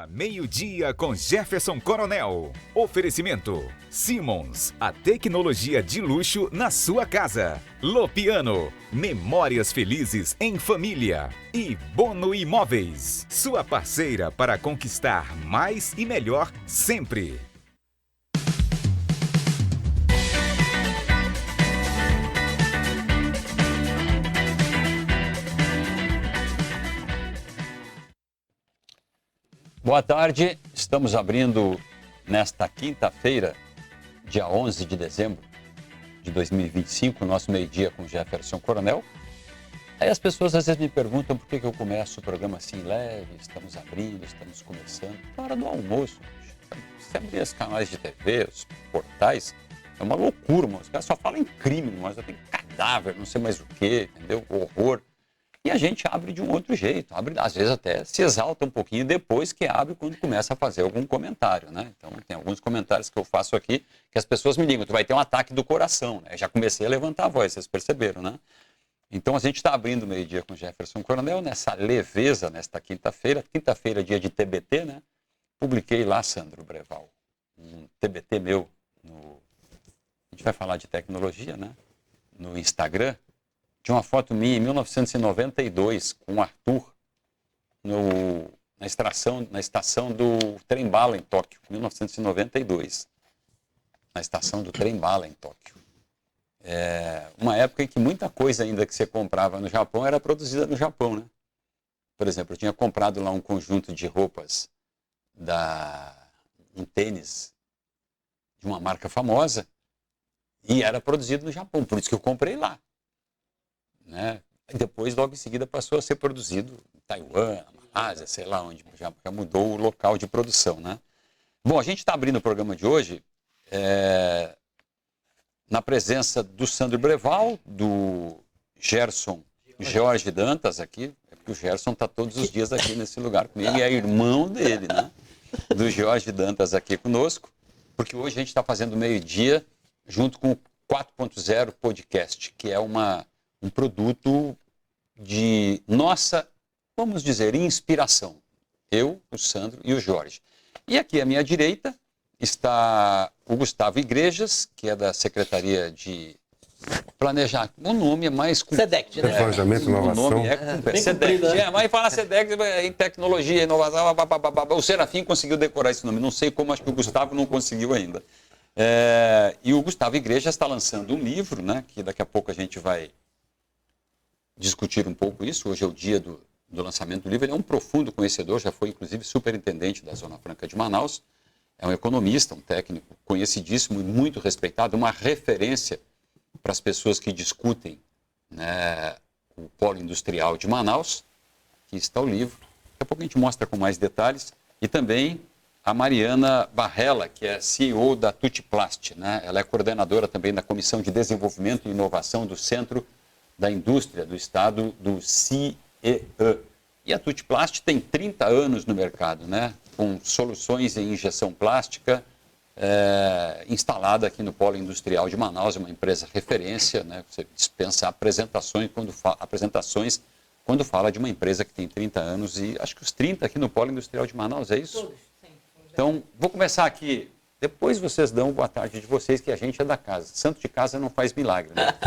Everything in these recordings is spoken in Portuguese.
Meio-dia com Jefferson Coronel. Oferecimento Simmons, a tecnologia de luxo na sua casa. Lopiano, memórias felizes em família. E Bono Imóveis, sua parceira para conquistar mais e melhor sempre. Boa tarde, estamos abrindo nesta quinta-feira, dia 11 de dezembro de 2025, o nosso meio-dia com Jefferson Coronel. Aí as pessoas às vezes me perguntam por que eu começo o programa assim leve, estamos abrindo, estamos começando. Na hora do almoço, você abrir os canais de TV, os portais, é uma loucura, mas os caras só falam em crime, mas tem cadáver, não sei mais o que, entendeu? Horror. E a gente abre de um outro jeito, abre, às vezes até se exalta um pouquinho depois que abre quando começa a fazer algum comentário, né? Então tem alguns comentários que eu faço aqui que as pessoas me ligam, tu vai ter um ataque do coração, né? Já comecei a levantar a voz, vocês perceberam, né? Então a gente está abrindo o meio-dia com Jefferson Coronel, nessa leveza, nesta quinta-feira, dia de TBT, né? Publiquei lá, Sandro Breval, um TBT meu, a gente vai falar de tecnologia, né? No Instagram, de uma foto minha em 1992 com o Arthur na estação do trem-bala em Tóquio, 1992. Na estação do trem-bala em Tóquio. Uma época em que muita coisa ainda que você comprava no Japão era produzida no Japão, né? Por exemplo, eu tinha comprado lá um conjunto de roupas, um tênis de uma marca famosa e era produzido no Japão, por isso que eu comprei lá. Né? E depois, logo em seguida, passou a ser produzido em Taiwan, Malásia, sei lá onde, já mudou o local de produção. Né? Bom, a gente está abrindo o programa de hoje na presença do Sandro Breval, do Gerson Jorge Dantas aqui, porque o Gerson está todos os dias aqui nesse lugar comigo, e é irmão dele, né? Do Jorge Dantas aqui conosco, porque hoje a gente está fazendo meio-dia junto com o 4.0 Podcast, que é um produto de nossa, vamos dizer, inspiração. Eu, o Sandro e o Jorge. E aqui à minha direita está o Gustavo Igrejas, que é da Secretaria de Planejar. O nome é mais... SEDEC, né? Planejamento e Inovação. O nome é SEDEC. Mas falar SEDEC em tecnologia, inovação, o Serafim conseguiu decorar esse nome. Não sei como, acho que o Gustavo não conseguiu ainda. E o Gustavo Igrejas está lançando um livro, né, que daqui a pouco a gente vai discutir um pouco isso. Hoje é o dia do lançamento do livro. Ele é um profundo conhecedor, já foi inclusive superintendente da Zona Franca de Manaus. É um economista, um técnico conhecidíssimo e muito respeitado, uma referência para as pessoas que discutem, né, o polo industrial de Manaus. Aqui está o livro. Daqui a pouco a gente mostra com mais detalhes. E também a Mariana Barrella, que é CEO da Tutiplast, né? Ela é coordenadora também da Comissão de Desenvolvimento e Inovação do Centro da Indústria do Estado do CIEE. E a Tutiplast tem 30 anos no mercado, né? Com soluções em injeção plástica, instalada aqui no Polo Industrial de Manaus, é uma empresa referência, né? Você dispensa apresentações quando fala de uma empresa que tem 30 anos, e acho que os 30 aqui no Polo Industrial de Manaus, é isso? Todos, sim. Então, vou começar aqui, depois vocês dão boa tarde de vocês, que a gente é da casa. Santo de casa não faz milagre, né?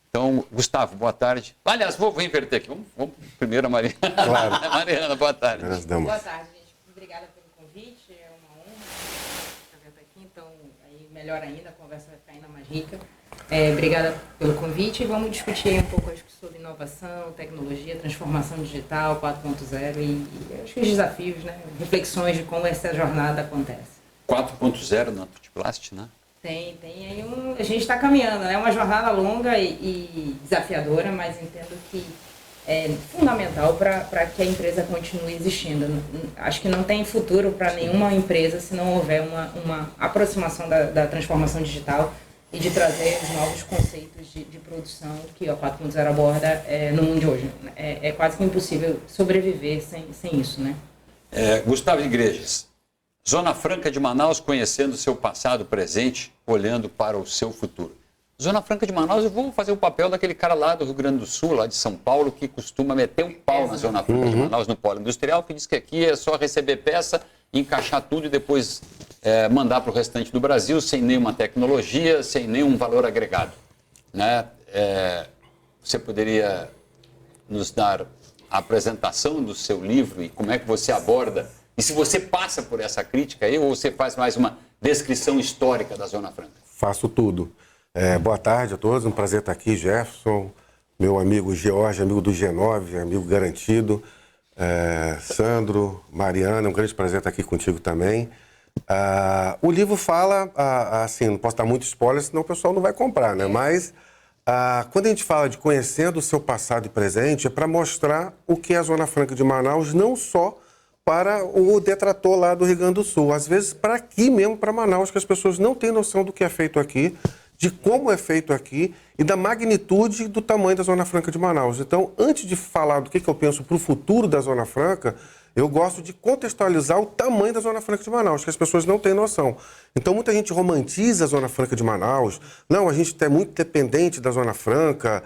Então, Gustavo, boa tarde. Aliás, vou inverter aqui. Vamos primeiro a Mariana. Claro. Mariana, boa tarde. Boa tarde, gente. Obrigada pelo convite. É uma honra estar aqui. Então, aí, melhor ainda, a conversa vai ficar ainda mais rica. Obrigada pelo convite. E vamos discutir aí um pouco, acho que, sobre inovação, tecnologia, transformação digital, 4.0 e acho que os desafios, né? Reflexões de como essa jornada acontece. 4.0 na Tutiplast, né? Tem aí a gente está caminhando, né? É uma jornada longa e desafiadora, mas entendo que é fundamental para que a empresa continue existindo. Acho que não tem futuro para nenhuma empresa se não houver uma aproximação da transformação digital e de trazer os novos conceitos de produção que a 4.0 aborda no mundo de hoje. É quase que impossível sobreviver sem isso, né? Gustavo Igrejas. Zona Franca de Manaus, conhecendo seu passado, presente, olhando para o seu futuro. Zona Franca de Manaus, eu vou fazer o papel daquele cara lá do Rio Grande do Sul, lá de São Paulo, que costuma meter um pau na Zona Franca de Manaus, no polo industrial, que diz que aqui é só receber peça, encaixar tudo e depois mandar para o restante do Brasil sem nenhuma tecnologia, sem nenhum valor agregado. Né? Você poderia nos dar a apresentação do seu livro e como é que você aborda? E se você passa por essa crítica aí, ou você faz mais uma descrição histórica da Zona Franca? Faço tudo. Boa tarde a todos, um prazer estar aqui, Jefferson, meu amigo George, amigo do G9, amigo garantido, Sandro, Mariana, é um grande prazer estar aqui contigo também. O livro fala, assim, não posso dar muito spoiler, senão o pessoal não vai comprar, né? Mas quando a gente fala de conhecendo o seu passado e presente, é para mostrar o que é a Zona Franca de Manaus, não só para o detrator lá do Rio Grande do Sul, às vezes para aqui mesmo, para Manaus, que as pessoas não têm noção do que é feito aqui, de como é feito aqui e da magnitude e do tamanho da Zona Franca de Manaus. Então, antes de falar do que eu penso para o futuro da Zona Franca, eu gosto de contextualizar o tamanho da Zona Franca de Manaus, que as pessoas não têm noção. Então, muita gente romantiza a Zona Franca de Manaus. Não, a gente é muito dependente da Zona Franca,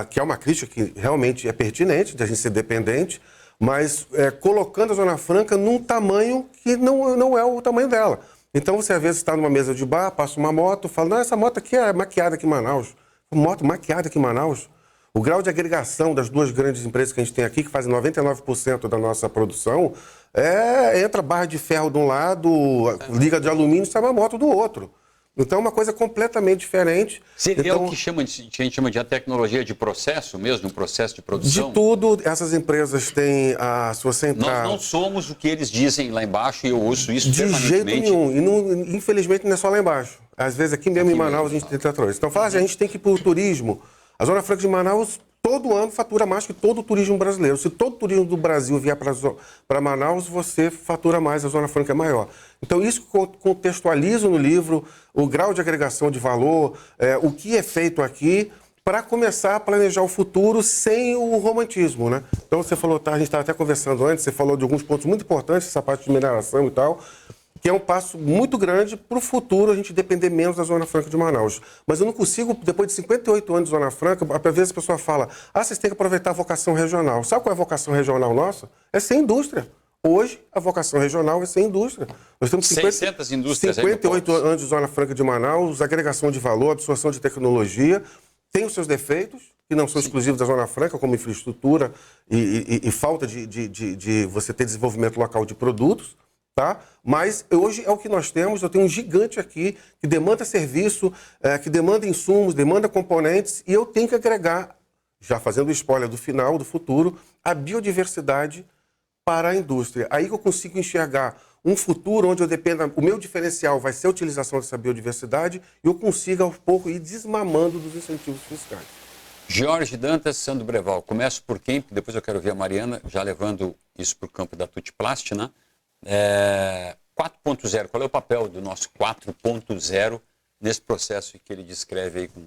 que é uma crítica que realmente é pertinente, de a gente ser dependente, mas colocando a Zona Franca num tamanho que não é o tamanho dela. Então, você às vezes está numa mesa de bar, passa uma moto, fala, não, essa moto aqui é maquiada aqui em Manaus. Moto maquiada aqui em Manaus. O grau de agregação das duas grandes empresas que a gente tem aqui, que fazem 99% da nossa produção, entra barra de ferro de um lado, liga de alumínio e sai uma moto do outro. Então, é uma coisa completamente diferente. Seria o que a gente chama de a tecnologia de processo mesmo, um processo de produção? De tudo, essas empresas têm, se você entrar... Nós não somos o que eles dizem lá embaixo e eu ouço isso de jeito nenhum. E infelizmente não é só lá embaixo. Às vezes aqui mesmo em Manaus a gente tem tratores. Então fala, a gente tem que ir para o turismo. A Zona Franca de Manaus todo ano fatura mais que todo o turismo brasileiro. Se todo o turismo do Brasil vier para Manaus, você fatura mais, a Zona Franca é maior. Então isso contextualizo no livro, o grau de agregação de valor, o que é feito aqui, para começar a planejar o futuro sem o romantismo, né? Então você falou, a gente estava até conversando antes, você falou de alguns pontos muito importantes, essa parte de mineração e tal, que é um passo muito grande para o futuro a gente depender menos da Zona Franca de Manaus. Mas eu não consigo, depois de 58 anos de Zona Franca, às vezes a pessoa fala, vocês têm que aproveitar a vocação regional. Sabe qual é a vocação regional nossa? É ser indústria. Hoje, a vocação regional é ser indústria. Nós temos 600 indústrias 58 anos de Zona Franca de Manaus, agregação de valor, absorção de tecnologia, tem os seus defeitos, que não são exclusivos da Zona Franca, como infraestrutura e falta de você ter desenvolvimento local de produtos, tá? Mas hoje é o que nós temos. Eu tenho um gigante aqui que demanda serviço, que demanda insumos, demanda componentes, e eu tenho que agregar, já fazendo o spoiler do final, do futuro, a biodiversidade para a indústria. Aí que eu consigo enxergar um futuro onde eu dependa, o meu diferencial vai ser a utilização dessa biodiversidade e eu consiga, aos poucos, ir desmamando dos incentivos fiscais. Jorge Dantas, Sandro Breval. Começo por quem? Depois eu quero ver a Mariana, já levando isso para o campo da Tutplast, né? 4.0, qual é o papel do nosso 4.0 nesse processo que ele descreve aí com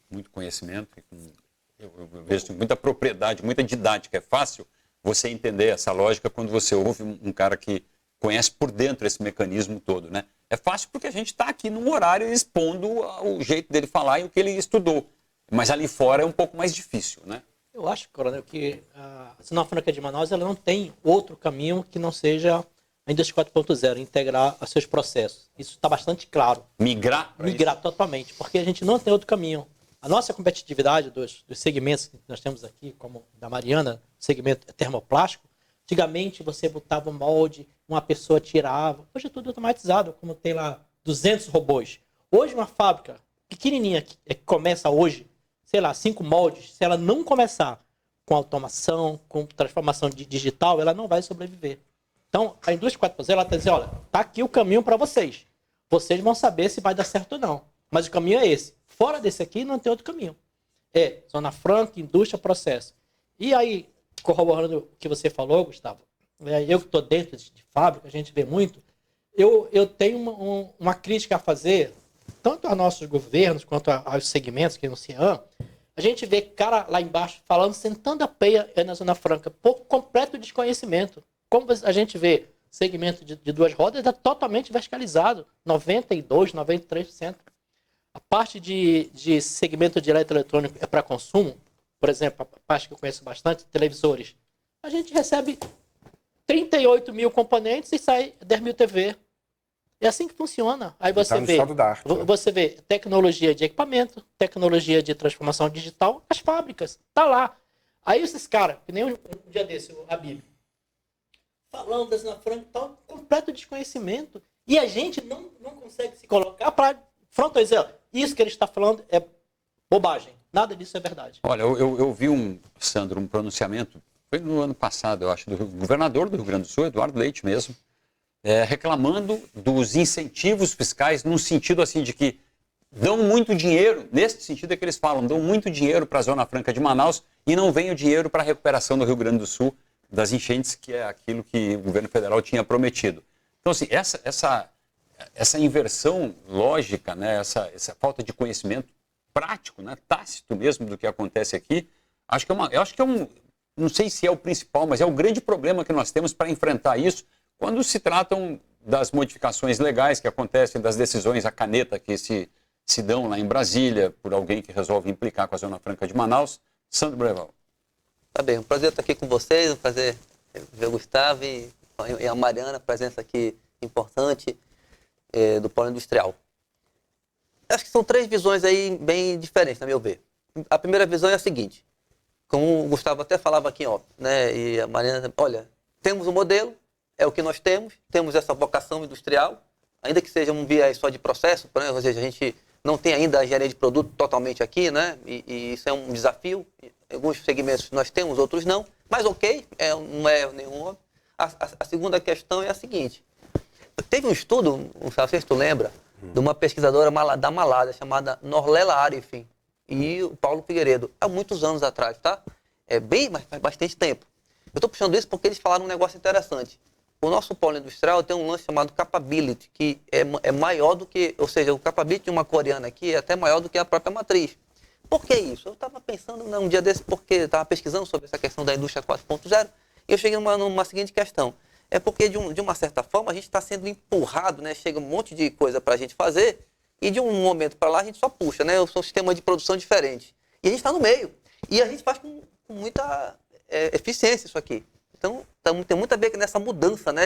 muito conhecimento, e eu vejo muita propriedade, muita didática. É fácil você entender essa lógica quando você ouve um cara que conhece por dentro esse mecanismo todo, né? É fácil porque a gente está aqui num horário expondo o jeito dele falar e o que ele estudou. Mas ali fora é um pouco mais difícil, né? Eu acho, Coronel, que a Zona Franca de Manaus ela não tem outro caminho que não seja a indústria 4.0, integrar os seus processos. Isso está bastante claro. Migrar totalmente, porque a gente não tem outro caminho. A nossa competitividade dos segmentos que nós temos aqui, como da Mariana, segmento termoplástico, antigamente você botava um molde, uma pessoa tirava. Hoje é tudo automatizado, como tem lá 200 robôs. Hoje uma fábrica pequenininha que começa hoje, sei lá, 5 moldes, se ela não começar com automação, com transformação digital, ela não vai sobreviver. Então, a indústria 4.0, ela está dizendo, olha, está aqui o caminho para vocês. Vocês vão saber se vai dar certo ou não. Mas o caminho é esse. Fora desse aqui, não tem outro caminho. Zona Franca, indústria, processo. E aí, corroborando o que você falou, Gustavo, eu que estou dentro de fábrica, a gente vê muito, eu tenho uma crítica a fazer, tanto a nossos governos, quanto aos segmentos, que é no CIAM. A gente vê cara lá embaixo falando, sentando a peia na Zona Franca, por completo desconhecimento. Como a gente vê, segmento de duas rodas é totalmente verticalizado, 92%, 93%. A parte de segmento de eletroeletrônico é para consumo, por exemplo, a parte que eu conheço bastante, televisores. A gente recebe 38 mil componentes e sai 10 mil TV. É assim que funciona. Aí você no estado da arte, né? você vê tecnologia de equipamento, tecnologia de transformação digital, as fábricas, tá lá. Aí esses caras, que nem um dia desse, o Habib, falando da Zona Franca, tá um completo desconhecimento. E a gente não consegue se colocar para fronteira. Isso que ele está falando é bobagem. Nada disso é verdade. Olha, eu vi Sandro, um pronunciamento, foi no ano passado, eu acho, do governador do Rio Grande do Sul, Eduardo Leite mesmo, reclamando dos incentivos fiscais, num sentido assim de que dão muito dinheiro, nesse sentido é que eles falam, dão muito dinheiro para a Zona Franca de Manaus e não vem o dinheiro para a recuperação do Rio Grande do Sul das enchentes, que é aquilo que o governo federal tinha prometido. Então, assim, essa inversão lógica, né, essa falta de conhecimento prático, né, tácito mesmo do que acontece aqui, eu acho que não sei se é o principal, mas é o grande problema que nós temos para enfrentar isso quando se tratam das modificações legais que acontecem, das decisões à caneta que se dão lá em Brasília por alguém que resolve implicar com a Zona Franca de Manaus. Sandro Breval. Tá bem, um prazer estar aqui com vocês, um prazer ver o Gustavo e a Mariana, presença aqui importante do polo industrial. Acho que são 3 visões aí bem diferentes, na meu ver. A primeira visão é a seguinte, como o Gustavo até falava aqui, ó, né, e a Mariana, olha, temos um modelo, é o que nós temos essa vocação industrial, ainda que seja um viés só de processo, né, ou seja, a gente não tem ainda a engenharia de produto totalmente aqui, né, e isso é um desafio. Alguns segmentos nós temos, outros não, mas ok, não é nenhum. A segunda questão é a seguinte, teve um estudo, não sei se tu lembra, de uma pesquisadora da Malásia chamada Norlela Arifin e o Paulo Figueiredo, há muitos anos atrás, tá? Mas faz bastante tempo. Eu estou puxando isso porque eles falaram um negócio interessante. O nosso polo industrial tem um lance chamado capability, que é maior do que, ou seja, o capability de uma coreana aqui é até maior do que a própria matriz. Por que isso? Eu estava pensando um dia desse, porque estava pesquisando sobre essa questão da indústria 4.0, e eu cheguei numa seguinte questão. É porque, de uma certa forma, a gente está sendo empurrado, né? Chega um monte de coisa para a gente fazer, e de um momento para lá a gente só puxa, né? São sistemas de produção diferentes. E a gente está no meio. E a gente faz com muita eficiência isso aqui. Então, tem muito a ver nessa mudança, né?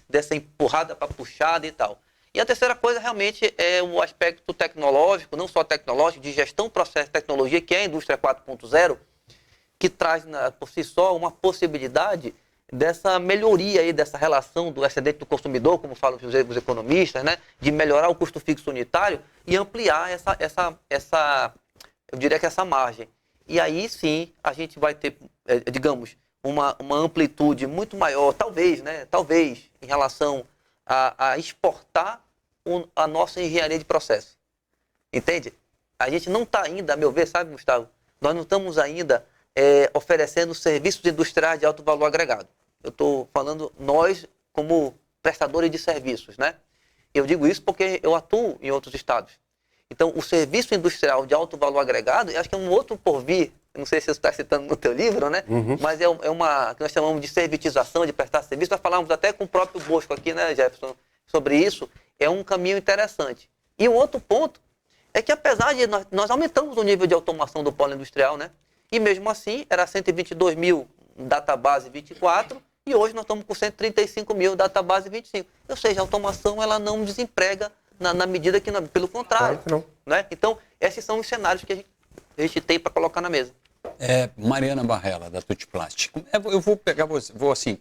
Dessa empurrada para puxada e tal. E a terceira coisa realmente é o aspecto tecnológico, não só tecnológico, de gestão, processo, tecnologia, que é a indústria 4.0, que traz por si só uma possibilidade dessa melhoria aí, dessa relação do excedente do consumidor, como falam os economistas, né, de melhorar o custo fixo unitário e ampliar eu diria que essa margem. E aí sim a gente vai ter, digamos, uma amplitude muito maior, talvez, em relação a exportar a nossa engenharia de processo. Entende? A gente não está ainda, a meu ver, sabe, Gustavo? Nós não estamos ainda oferecendo serviços industriais de alto valor agregado. Eu estou falando nós como prestadores de serviços, né? Eu digo isso porque eu atuo em outros estados. Então, o serviço industrial de alto valor agregado, eu acho que é um outro porvir, não sei se você está citando no teu livro, né? Uhum. Mas é uma que nós chamamos de servitização, de prestar serviço. Nós falamos até com o próprio Bosco aqui, né, Jefferson, sobre isso. É um caminho interessante. E um outro ponto é que, apesar de nós aumentamos o nível de automação do polo industrial, né? E mesmo assim, era 122 mil database 24, e hoje nós estamos com 135 mil database 25. Ou seja, a automação ela não desemprega na medida que, pelo contrário. Claro que não. Né? Então, esses são os cenários que a gente tem para colocar na mesa. Mariana Barrella, da Tutplast. Eu vou pegar você,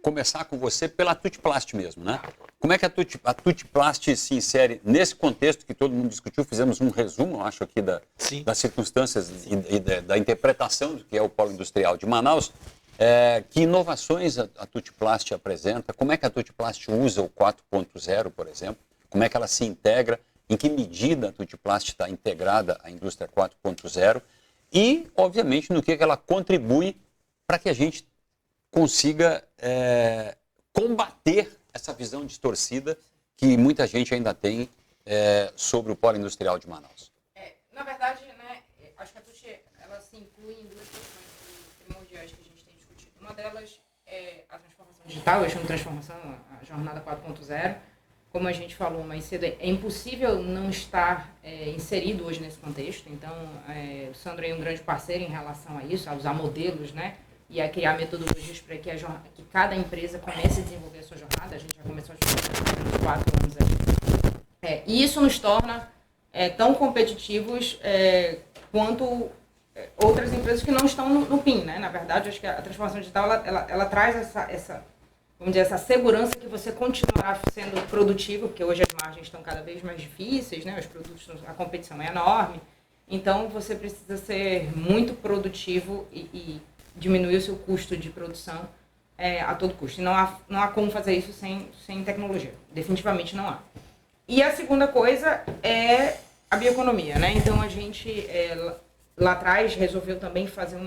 começar com você pela Tutplast mesmo, né? Como é que a Tutplast se insere nesse contexto que todo mundo discutiu? Fizemos um resumo, acho, aqui das circunstâncias e da interpretação do que é o polo industrial de Manaus. Que inovações a Tutplast apresenta? Como é que a Tutplast usa o 4.0, por exemplo? Como é que ela se integra? Em que medida a Tutplast está integrada à indústria 4.0? E, obviamente, no que ela contribui para que a gente consiga combater essa visão distorcida que muita gente ainda tem sobre o polo industrial de Manaus. Na verdade, né, acho que a Tuti, ela se inclui em duas questões primordiais que a gente tem discutido. Uma delas é a transformação digital, eu chamo de transformação, a jornada 4.0, como a gente falou mais cedo, é impossível não estar inserido hoje nesse contexto. Então, o Sandro é um grande parceiro em relação a isso, a usar modelos, né? E a criar metodologias para que cada empresa comece a desenvolver a sua jornada. A gente já começou a jornada há uns 4 anos aí. E isso nos torna tão competitivos quanto outras empresas que não estão no PIN, né? Na verdade, acho que a transformação digital ela traz vamos dizer, essa segurança que você continuará sendo produtivo, porque hoje as margens estão cada vez mais difíceis, né? Os produtos, a competição é enorme. Então, você precisa ser muito produtivo e diminuir o seu custo de produção a todo custo. E não há como fazer isso sem tecnologia. Definitivamente não há. E a segunda coisa é a bioeconomia, né? Então, a gente, lá atrás, resolveu também fazer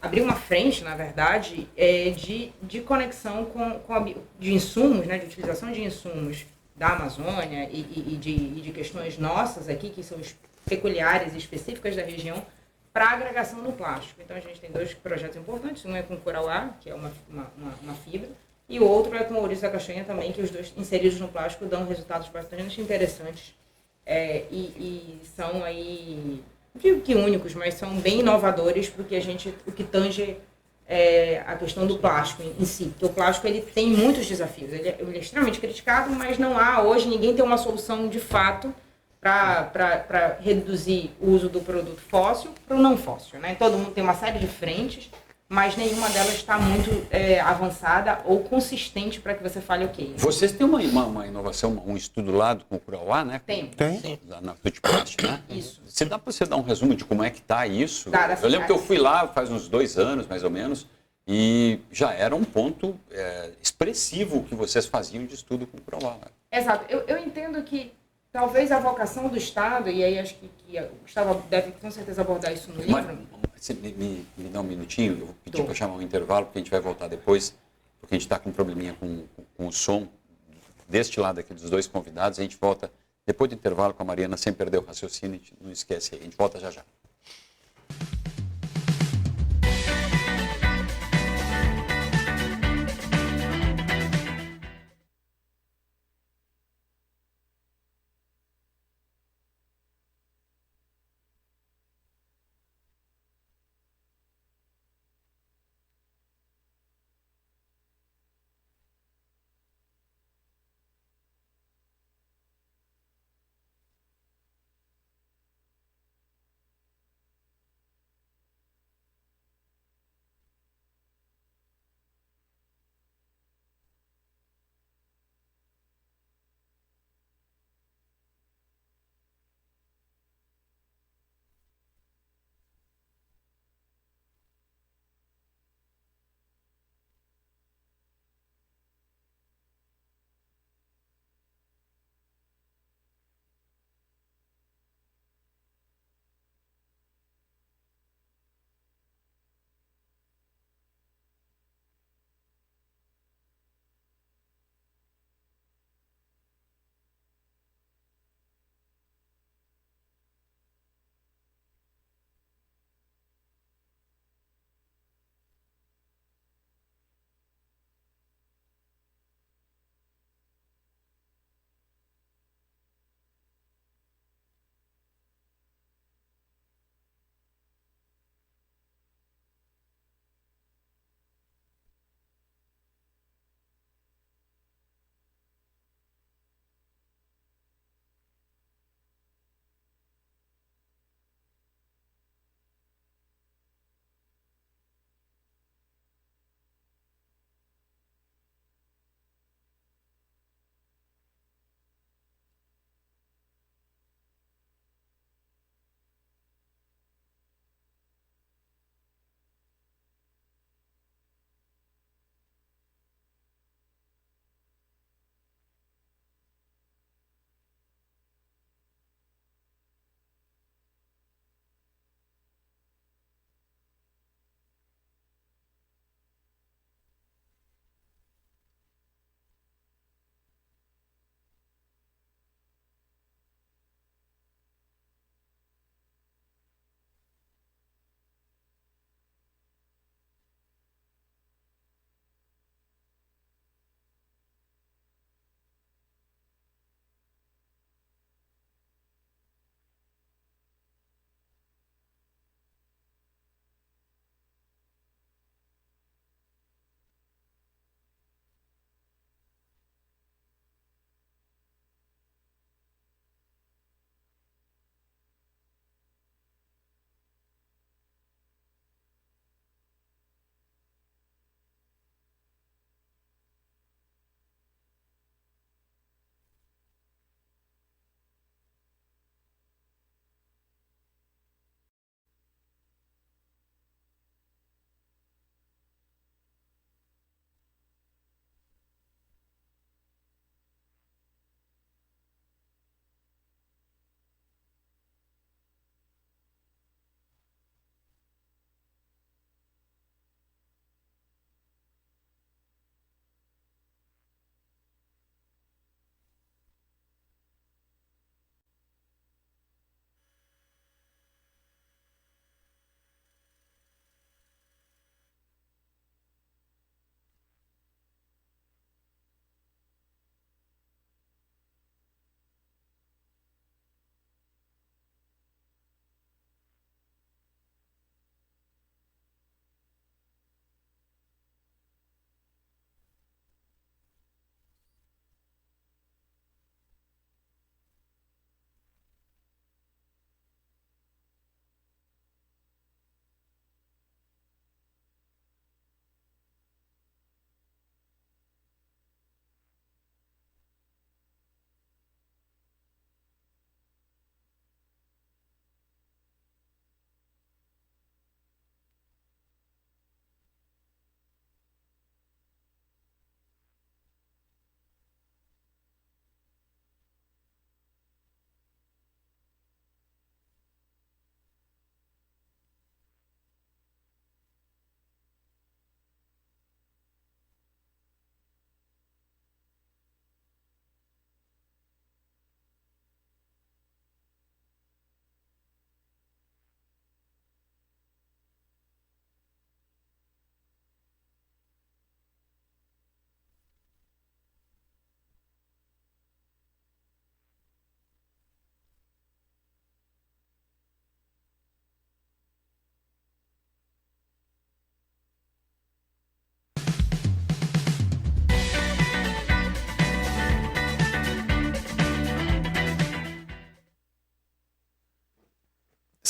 abrir uma frente, na verdade, de conexão de insumos, né? De utilização de insumos da Amazônia e de questões nossas aqui, que são peculiares e específicas da região, para agregação no plástico. Então, a gente tem 2 projetos importantes. Um é com Curauá, que é uma fibra, e o outro é com o ouriço da castanha também, que os 2 inseridos no plástico dão resultados bastante interessantes e são aí, não digo que únicos, mas são bem inovadores porque o que tange a questão do plástico em si. Porque o plástico ele tem muitos desafios, ele é extremamente criticado, mas não há hoje, ninguém tem uma solução de fato para reduzir o uso do produto fóssil para o não fóssil, né? Todo mundo tem uma série de frentes, mas nenhuma delas está muito avançada ou consistente para que você fale ok. Vocês têm uma inovação, um estudo lá com o Curauá, né? Tem. Na Tutipast, né? Isso. Você dá para você dar um resumo de como é que está isso? Dá, eu lembro que eu fui lá faz uns 2 anos, mais ou menos, e já era um ponto expressivo o que vocês faziam de estudo com o Curauá. Né? Exato. Eu entendo que talvez a vocação do Estado, e aí acho que o Gustavo deve com certeza abordar isso no livro. Você me dá um minutinho, eu vou pedir para chamar um intervalo, porque a gente vai voltar depois, porque a gente está com um probleminha com o som deste lado aqui dos 2 convidados. A gente volta depois do intervalo com a Mariana, sem perder o raciocínio, a gente não esquece aí. A gente volta já já.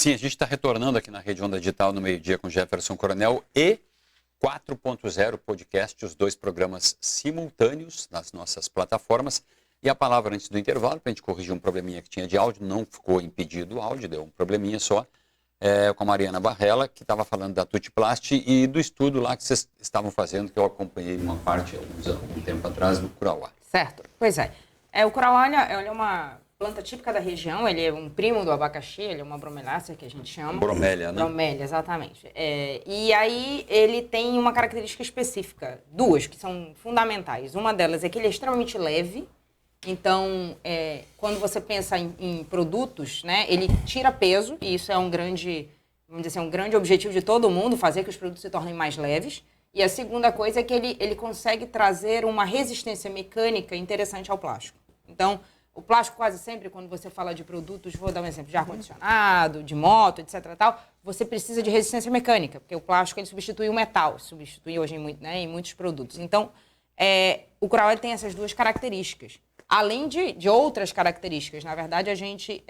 Sim, a gente está retornando aqui na Rede Onda Digital no meio-dia com Jefferson Coronel e 4.0 podcast, os 2 programas simultâneos nas nossas plataformas. E a palavra antes do intervalo, para a gente corrigir um probleminha que tinha de áudio, não ficou impedido o áudio, deu um probleminha só, com a Mariana Barrella, que estava falando da Tutiplast e do estudo lá que vocês estavam fazendo, que eu acompanhei uma parte algum tempo atrás do curauá. Certo, pois é. O curauá ele é uma planta típica da região, ele é um primo do abacaxi, ele é uma bromelácea que a gente chama. Bromélia, né? Bromélia, exatamente. E aí ele tem uma característica específica, 2 que são fundamentais. Uma delas é que ele é extremamente leve, então quando você pensa em produtos, né, ele tira peso, e isso é um grande, vamos dizer assim, um grande objetivo de todo mundo, fazer que os produtos se tornem mais leves. E a segunda coisa é que ele consegue trazer uma resistência mecânica interessante ao plástico. Então, o plástico quase sempre, quando você fala de produtos, vou dar um exemplo, de ar-condicionado, de moto, etc. Tal, você precisa de resistência mecânica, porque o plástico ele substitui o metal, substitui hoje em muitos produtos. Então, o curauá tem essas 2 características. Além de outras características, na verdade, a gente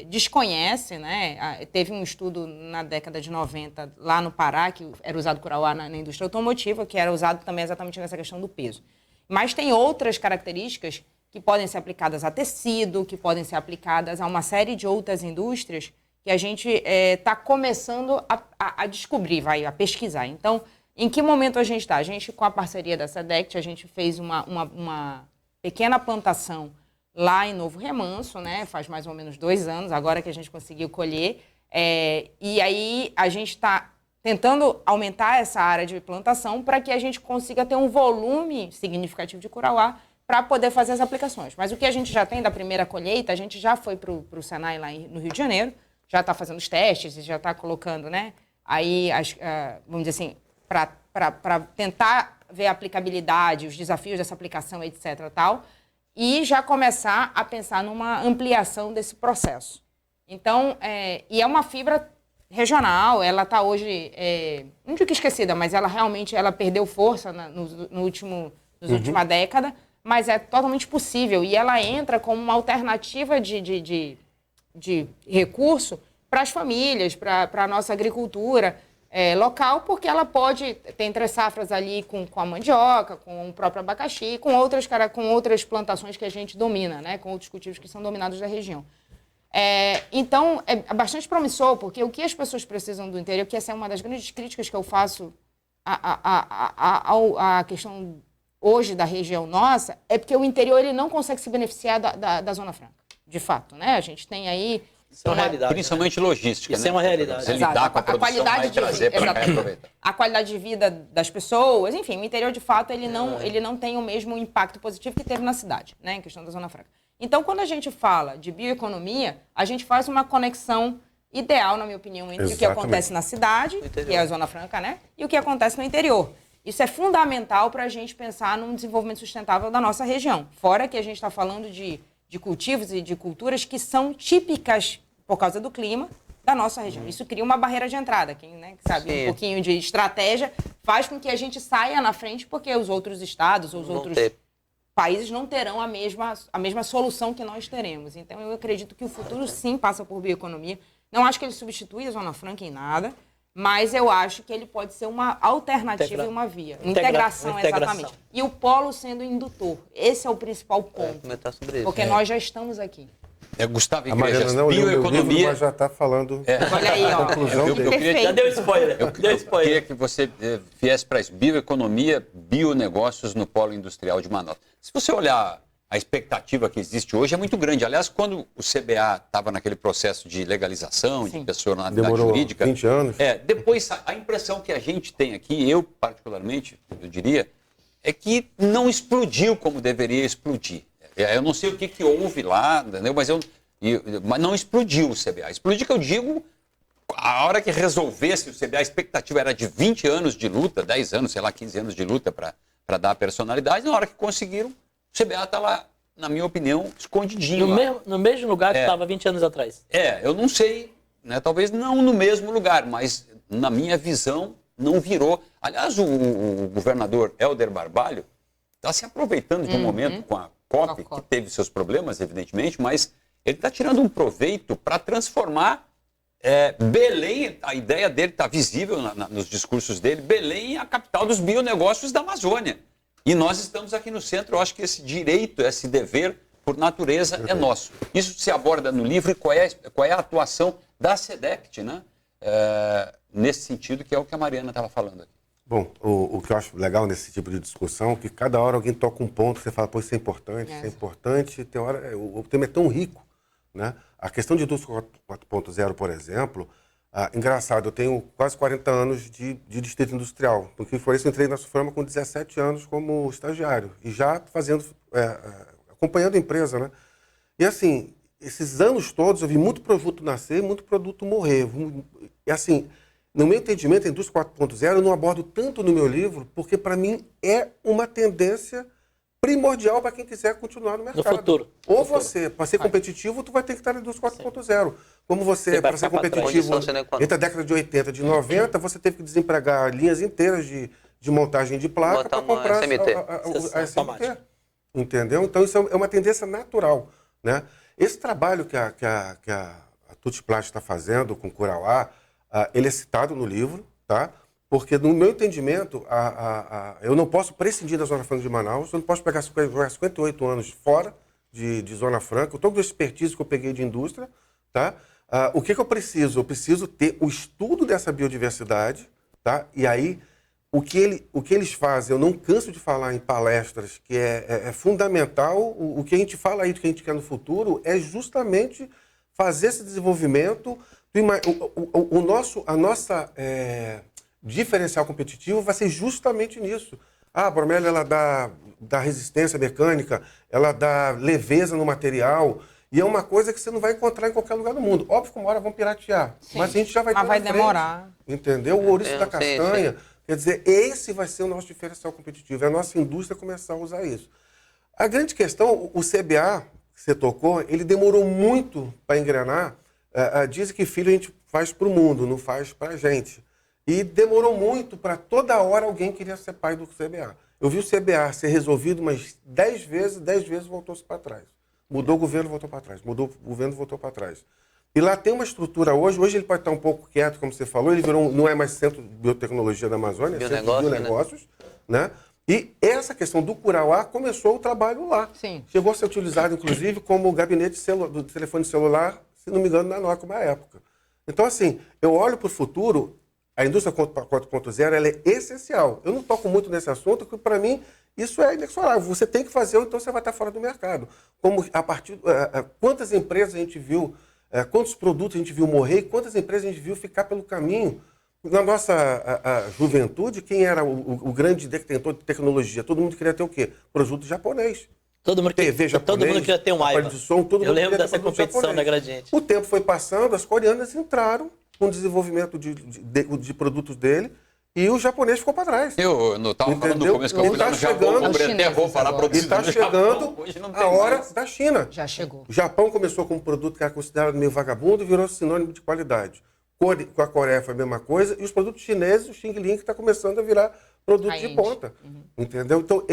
desconhece, né? Teve um estudo na década de 90, lá no Pará, que era usado curauá na indústria automotiva, que era usado também exatamente nessa questão do peso. Mas tem outras características que podem ser aplicadas a tecido, que podem ser aplicadas a uma série de outras indústrias que a gente está começando a descobrir, a pesquisar. Então, em que momento a gente está? A gente, com a parceria da SEDECT, a gente fez uma pequena plantação lá em Novo Remanso, né? Faz mais ou menos 2 anos, agora que a gente conseguiu colher. E aí a gente está tentando aumentar essa área de plantação para que a gente consiga ter um volume significativo de curauá para poder fazer as aplicações. Mas o que a gente já tem da primeira colheita, a gente já foi para o Senai lá no Rio de Janeiro, já está fazendo os testes e já está colocando, né? Aí, vamos dizer assim, para tentar ver a aplicabilidade, os desafios dessa aplicação, etc. Tal, e já começar a pensar numa ampliação desse processo. Então, e é uma fibra regional, ela está hoje, não digo que esquecida, mas ela realmente perdeu força nos última década, mas é totalmente possível. E ela entra como uma alternativa de recurso para as famílias, para a nossa agricultura local, porque ela pode ter entre safras ali com a mandioca, com o próprio abacaxi, com outras plantações que a gente domina, né, com outros cultivos que são dominados da região. Então, é bastante promissor, porque o que as pessoas precisam do interior, que essa é uma das grandes críticas que eu faço à questão hoje da região nossa, é porque o interior ele não consegue se beneficiar da Zona Franca, de fato, né? A gente tem aí... Isso é uma realidade. Principalmente logística, isso, né? é uma realidade. Você lidar com a produção, qualidade de trazer para cá e aproveitar. A qualidade de vida das pessoas, enfim, o interior, de fato, ele não tem o mesmo impacto positivo que teve na cidade, né? Em questão da Zona Franca. Então, quando a gente fala de bioeconomia, a gente faz uma conexão ideal, na minha opinião, entre o que acontece na cidade, que é a Zona Franca, né? E o que acontece no interior. Isso é fundamental para a gente pensar num desenvolvimento sustentável da nossa região. Fora que a gente está falando de cultivos e de culturas que são típicas, por causa do clima, da nossa região. Isso cria uma barreira de entrada. Quem sabe um pouquinho de estratégia faz com que a gente saia na frente, porque os outros estados, os outros países não terão a mesma solução que nós teremos. Então, eu acredito que o futuro, sim, passa por bioeconomia. Não acho que ele substitui a Zona Franca em nada, mas eu acho que ele pode ser uma alternativa e uma via. Integração, exatamente. E o polo sendo indutor. Esse é o principal ponto. Comentar sobre isso. Porque nós já estamos aqui. Gustavo A Mariana Igrejas, não leu meu livro, bioeconomia... mas já está falando Olha aí, a ó. conclusão dele. Perfeito. Já deu spoiler. Eu queria que você viesse para isso. Bioeconomia, bionegócios no polo industrial de Manaus. Se você olhar a expectativa que existe hoje, é muito grande. Aliás, quando o CBA estava naquele processo de legalização, de personalidade jurídica... 20 anos. Depois, a impressão que a gente tem aqui, eu particularmente, eu diria, é que não explodiu como deveria explodir. Eu não sei o que houve lá, entendeu? Mas não explodiu o CBA. Explodiu que eu digo, a hora que resolvesse o CBA, a expectativa era de 20 anos de luta, 10 anos, sei lá, 15 anos de luta para dar a personalidade. Na hora que conseguiram, o CBA está lá, na minha opinião, escondidinho. No mesmo lugar que estava 20 anos atrás. Eu não sei, né? Talvez não no mesmo lugar, mas na minha visão não virou. Aliás, o governador Helder Barbalho está se aproveitando de um momento com a COP, que teve seus problemas, evidentemente, mas ele está tirando um proveito para transformar Belém, a ideia dele está visível nos discursos dele, Belém é a capital dos bionegócios da Amazônia. E nós estamos aqui no centro, eu acho que esse direito, esse dever, por natureza, é nosso. Isso se aborda no livro e qual é a atuação da SEDECT, né? Nesse sentido, que é o que a Mariana estava falando aqui. Bom, o que eu acho legal nesse tipo de discussão é que cada hora alguém toca um ponto, você fala, pô, isso é importante, tem hora, o tema é tão rico, né? A questão de indústria 4.0, por exemplo, engraçado, eu tenho quase 40 anos de distrito industrial, porque por isso eu entrei na Suframa com 17 anos como estagiário, e já acompanhando a empresa, né? E assim, esses anos todos eu vi muito produto nascer, muito produto morrer. E assim, no meu entendimento, a indústria 4.0 eu não abordo tanto no meu livro, porque para mim é uma tendência primordial para quem quiser continuar no mercado. No futuro. Ou você, para ser competitivo, tu vai ter que estar na indústria 4.0. Como você para ser competitivo, entre a década de 80 e de 90, você teve que desempregar linhas inteiras de montagem de placa para comprar a SMT. Entendeu? Então isso é uma tendência natural, né? Esse trabalho que a Tutti Plast está fazendo com o Curauá, ele é citado no livro, tá? Porque, no meu entendimento, eu não posso prescindir da Zona Franca de Manaus, eu não posso pegar 58 anos fora de Zona Franca, todo o expertise que eu peguei de indústria, tá? O que eu preciso? Eu preciso ter o estudo dessa biodiversidade, tá? E aí, o que eles fazem, eu não canso de falar em palestras, que é fundamental, o que a gente fala aí, do que a gente quer no futuro, é justamente fazer esse desenvolvimento. A nossa diferencial competitivo vai ser justamente nisso. A bromélia, ela dá resistência mecânica, ela dá leveza no material, e é uma coisa que você não vai encontrar em qualquer lugar do mundo. Óbvio que uma hora vão piratear, sim, mas a gente já vai ter vai demorar. Entendeu? O ouriço da castanha, sim. Quer dizer, esse vai ser o nosso diferencial competitivo, é a nossa indústria começar a usar isso. A grande questão, o CBA, que você tocou, ele demorou muito para engrenar. Diz que filho a gente faz para o mundo, não faz para a gente. E demorou muito para toda hora alguém queria ser pai do CBA. Eu vi o CBA ser resolvido umas 10 vezes voltou-se para trás. Mudou o governo, voltou para trás. Mudou o governo, voltou para trás. E lá tem uma estrutura hoje ele pode estar um pouco quieto, como você falou, ele virou, não é mais Centro de Biotecnologia da Amazônia, é Centro de Bionegócios, né? E essa questão do Curauá começou o trabalho lá. Sim. Chegou a ser utilizado, inclusive, como gabinete do telefone celular, se não me engano, na Nokia, uma época. Então, assim, eu olho para o futuro, a indústria 4.0 ela é essencial. Eu não toco muito nesse assunto, porque, para mim, isso é inexorável. Você tem que fazer, ou então você vai estar fora do mercado. Como quantas empresas a gente viu, quantos produtos a gente viu morrer, e quantas empresas a gente viu ficar pelo caminho. Na nossa juventude, quem era o grande detentor de tecnologia? Todo mundo queria ter o quê? Produto japonês. Todo mundo queria ter um Aiva. Eu lembro dessa competição da Gradiente. O tempo foi passando, as coreanas entraram com o desenvolvimento de produtos dele e o japonês ficou para trás. Eu não estava falando no começo que eu fui lá no Japão, comprei até roupa lá produzida. E está chegando a hora da China. Já chegou. O Japão começou com um produto que era considerado meio vagabundo e virou sinônimo de qualidade. Com a Coreia foi a mesma coisa, e os produtos chineses, o Xing Ling, que está começando a virar produto de ponta. Entendeu? Então,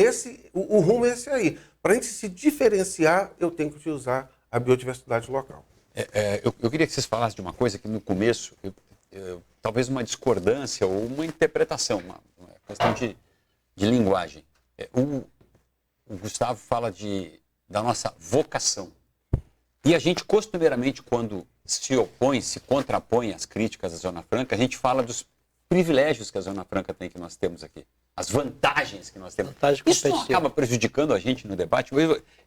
o rumo é esse aí. Para a gente se diferenciar, eu tenho que usar a biodiversidade local. Eu queria que vocês falassem de uma coisa que no começo, talvez uma discordância ou uma interpretação, uma questão de linguagem. O Gustavo fala da nossa vocação. E a gente, costumeiramente, quando se opõe, se contrapõe às críticas da Zona Franca, a gente fala dos privilégios que a Zona Franca tem, que nós temos aqui. As vantagens que nós temos. Isso não acaba prejudicando a gente no debate?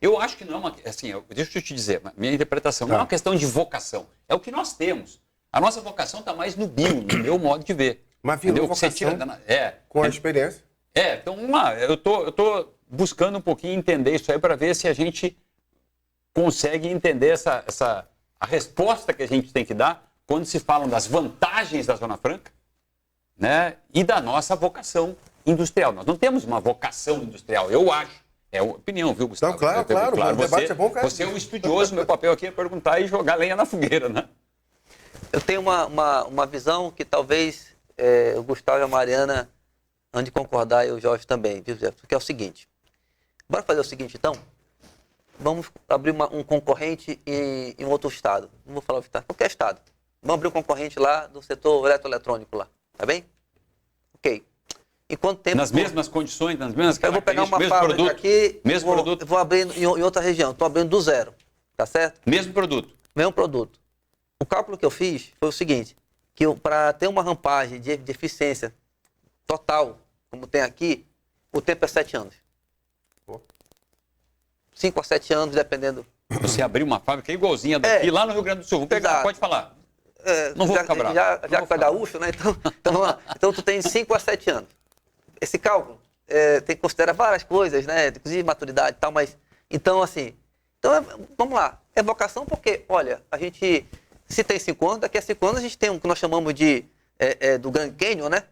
Eu acho que não é uma... Assim, deixa eu te dizer, minha interpretação não é uma questão de vocação. É o que nós temos. A nossa vocação está mais no bio, no meu modo de ver. Mas virou vocação com a experiência. Então, eu tô buscando um pouquinho entender isso aí para ver se a gente consegue entender a resposta que a gente tem que dar quando se falam das vantagens da Zona Franca, né, e da nossa vocação industrial. Nós não temos uma vocação industrial, eu acho. É opinião, viu, Gustavo? Então, claro. O debate é bom, cara. Você é um estudioso, meu papel aqui é perguntar e jogar lenha na fogueira, né? Eu tenho uma visão que talvez o Gustavo e a Mariana hão de concordar, e o Jorge também, viu, Zé? Que é o seguinte. Bora fazer o seguinte, então? Vamos abrir um concorrente em outro estado. Não vou falar o estado, qualquer estado. Vamos abrir um concorrente lá do setor eletroeletrônico lá, tá bem? Ok. Em quanto tempo... Nas mesmas condições, nas mesmas Eu vou pegar uma mesmo fábrica produto, aqui, mesmo produto, vou abrir em outra região, estou abrindo do zero, tá certo? mesmo produto. Mesmo produto. O cálculo que eu fiz foi o seguinte, que para ter uma rampagem de eficiência total, como tem aqui, o tempo é 7 anos. 5 a 7 anos, dependendo... Você abrir uma fábrica igualzinha daqui, lá no Rio Grande do Sul. Vou pegar, Exato. pode falar. Não vou ficar bravo. Já que é gaúcho, né? Então tu tem 5 a 7 anos. Esse cálculo tem que considerar várias coisas, né? Inclusive maturidade e tal, mas... Então, assim... vamos lá. É vocação porque, olha, a gente... Se tem 5 anos, daqui a 5 anos a gente tem um que nós chamamos de... do Grand Canyon, né?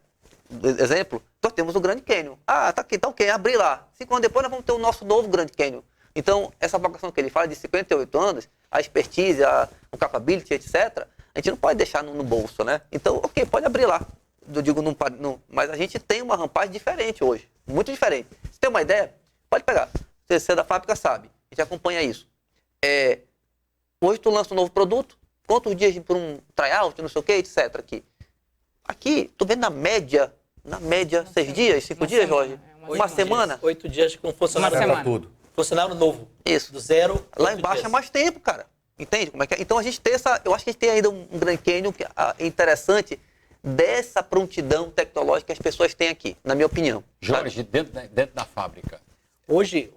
Exemplo, nós temos o Grand Canyon. Ah, tá aqui, então ok, abrir lá. 5 anos depois nós vamos ter o nosso novo Grand Canyon. Então, essa vocação que ele fala de 58 anos, a expertise, o capability, etc., a gente não pode deixar no bolso, né? Então, ok, pode abrir lá. Eu digo, mas a gente tem uma rampagem diferente hoje, muito diferente. Você tem uma ideia? Pode pegar. Você é da fábrica, sabe. A gente acompanha isso. Hoje tu lança um novo produto, quantos dias por um tryout, não sei o que, etc. Aqui, tu vê na média 6 dias, 5 dias, Jorge? Uma semana? 8 dias com funcionário. Uma semana. Tudo. Funcionário novo. Isso. Do zero. Lá 8 embaixo dias. é mais tempo, cara. Entende como é que é? Então a gente tem eu acho que a gente tem ainda um Grand Canyon que é interessante dessa prontidão tecnológica que as pessoas têm aqui, na minha opinião. Jorge, dentro da fábrica. Hoje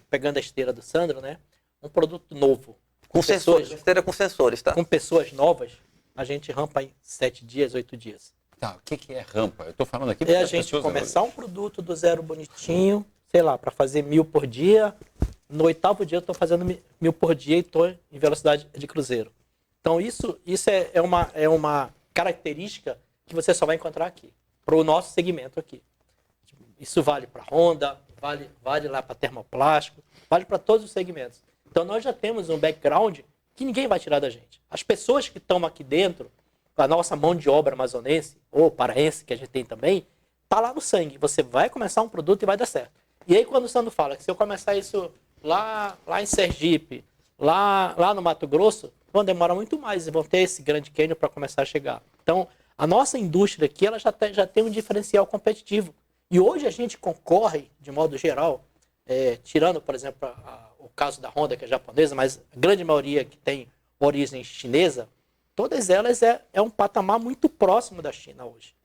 pegando a esteira do Sandro, né? Um produto novo. Com sensores, esteira com sensores, tá? Com pessoas novas, a gente rampa em 7 dias, 8 dias. Tá, o que é rampa? Eu estou falando aqui É a gente começar um produto do zero bonitinho, sei lá, para fazer 1.000 por dia. No 8º dia eu estou fazendo 1.000 por dia e estou em velocidade de cruzeiro. Então isso é uma característica que você só vai encontrar aqui, para o nosso segmento aqui. Isso vale para Honda, vale lá para termoplástico, vale para todos os segmentos. Então nós já temos um background que ninguém vai tirar da gente. As pessoas que estão aqui dentro, a nossa mão de obra amazonense ou paraense que a gente tem também, tá lá no sangue. Você vai começar um produto e vai dar certo. E aí quando o Sandro fala que se eu começar isso lá em Sergipe, lá no Mato Grosso, vão demorar muito mais e vão ter esse grande canyon para começar a chegar. Então, a nossa indústria aqui ela já tem um diferencial competitivo. E hoje a gente concorre, de modo geral, tirando, por exemplo, o caso da Honda, que é japonesa, mas a grande maioria que tem origem chinesa, todas elas é um patamar muito próximo da China hoje.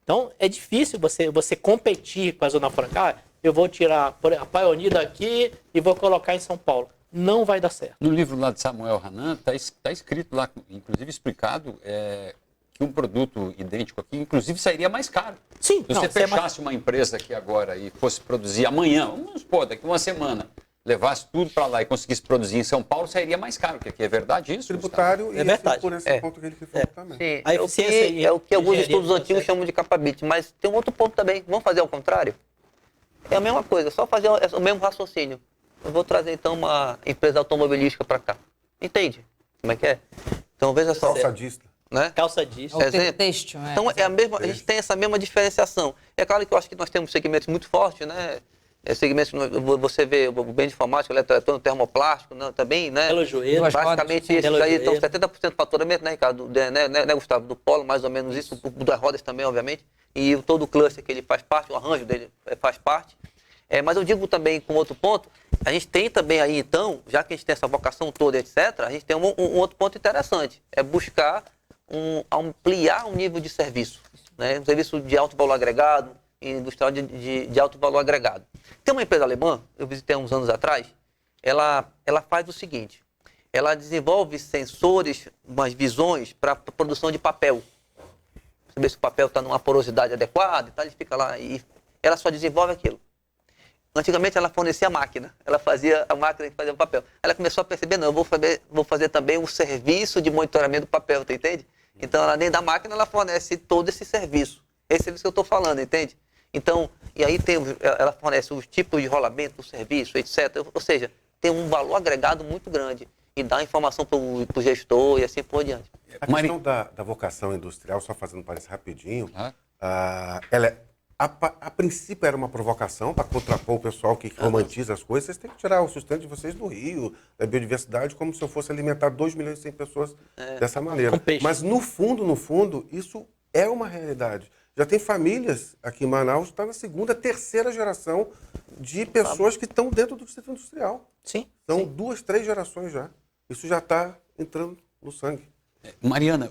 Então, é difícil você competir com a Zona Franca. Eu vou tirar a Pioneer daqui e vou colocar em São Paulo. Não vai dar certo. No livro lá de Samuel Hanan, está escrito lá, inclusive explicado, que um produto idêntico aqui, inclusive, sairia mais caro. Sim. Se você fechasse uma empresa aqui agora e fosse produzir amanhã, vamos supor, daqui uma semana, levasse tudo para lá e conseguisse produzir em São Paulo, sairia mais caro, porque aqui é verdade isso? Tributário É verdade. por esse ponto que ele falou também. Sim, A eficiência é o que alguns engenharia estudos de antigos processo. chamam de capability, mas tem um outro ponto também. Vamos fazer ao contrário? É a mesma coisa, só fazer o mesmo raciocínio. Eu vou trazer então uma empresa automobilística para cá. Entende como é que é? Então veja só. Calçadista. Né? Calça disso. Têxtil, Então a gente tem essa mesma diferenciação. É claro que eu acho que nós temos segmentos muito fortes, né? Segmentos que você vê o bem de informática, eletroeletrônico, termoplástico, né? Também, né? Relojoeiro. Basicamente esses aí estão 70% do faturamento, né, Ricardo? Né, Gustavo? Do polo, mais ou menos isso, das rodas também, obviamente. E todo o cluster que ele faz parte, o arranjo dele faz parte. Mas eu digo também, com outro ponto, a gente tem também aí, então, já que a gente tem essa vocação toda, etc., a gente tem um outro ponto interessante, é buscar ampliar o nível de serviço, né? Um serviço de alto valor agregado, industrial de alto valor agregado. Tem uma empresa alemã, eu visitei há uns anos atrás, ela faz o seguinte, ela desenvolve sensores, umas visões para produção de papel. Saber se o papel está numa porosidade adequada e tal, ele fica lá e ela só desenvolve aquilo. Antigamente ela fornecia a máquina, ela fazia a máquina que fazia o papel. Ela começou a perceber, não, eu vou fazer também um serviço de monitoramento do papel, tu entende? Então ela nem da máquina, ela fornece todo esse serviço. Esse serviço que eu estou falando, entende? Então, e aí ela fornece os tipos de rolamento do serviço, etc. Ou seja, tem um valor agregado muito grande e dá informação para o gestor e assim por diante. A questão da vocação industrial, só fazendo um parênteses rapidinho, ela A princípio era uma provocação para contrapor o pessoal que romantiza as coisas. Vocês têm que tirar o sustento de vocês do rio, da biodiversidade, como se eu fosse alimentar 2 milhões e 100 pessoas dessa maneira. Com peixe. Mas no fundo, isso é uma realidade. Já tem famílias aqui em Manaus, está na segunda, terceira geração de pessoas que estão dentro do distrito industrial. Sim. São 2, 3 gerações já. Isso já está entrando no sangue. Mariana,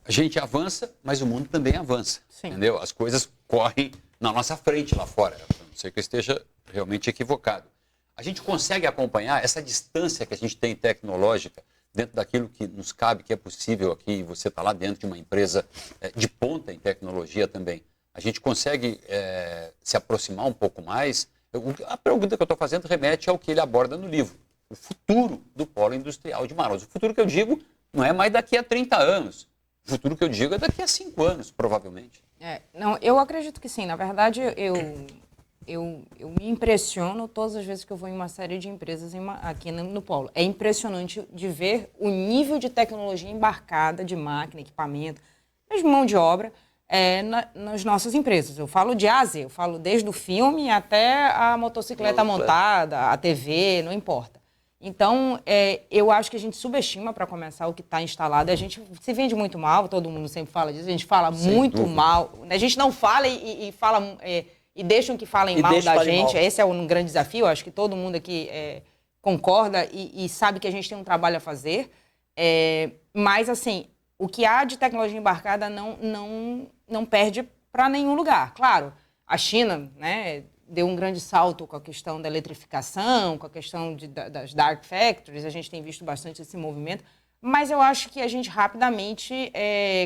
a gente avança, mas o mundo também avança. Sim. Entendeu? As coisas correm na nossa frente lá fora. A não ser que eu esteja realmente equivocado. A gente consegue acompanhar essa distância que a gente tem tecnológica dentro daquilo que nos cabe, que é possível aqui. Você está lá dentro de uma empresa de ponta em tecnologia também. A gente consegue se aproximar um pouco mais. A pergunta que eu estou fazendo remete ao que ele aborda no livro. O futuro do polo industrial de Manaus. O futuro que eu digo não é mais daqui a 30 anos. O futuro que eu digo é daqui a 5 anos, provavelmente. Não, eu acredito que sim. Na verdade, eu me impressiono todas as vezes que eu vou em uma série de empresas aqui no polo. É impressionante de ver o nível de tecnologia embarcada, de máquina, equipamento, mesmo mão de obra, nas nossas empresas. Eu falo de A a Z, eu falo desde o filme até a motocicleta montada, a TV, não importa. Então, eu acho que a gente subestima, para começar, o que está instalado. A gente se vende muito mal, todo mundo sempre fala disso, a gente fala muito mal. A gente não fala e fala... e deixam que falem mal da gente. Esse é um grande desafio. Acho que todo mundo aqui concorda e sabe que a gente tem um trabalho a fazer. Mas, assim, o que há de tecnologia embarcada não perde para nenhum lugar. Claro, a China, né, deu um grande salto com a questão da eletrificação, com a questão das dark factories. A gente tem visto bastante esse movimento. Mas eu acho que a gente rapidamente,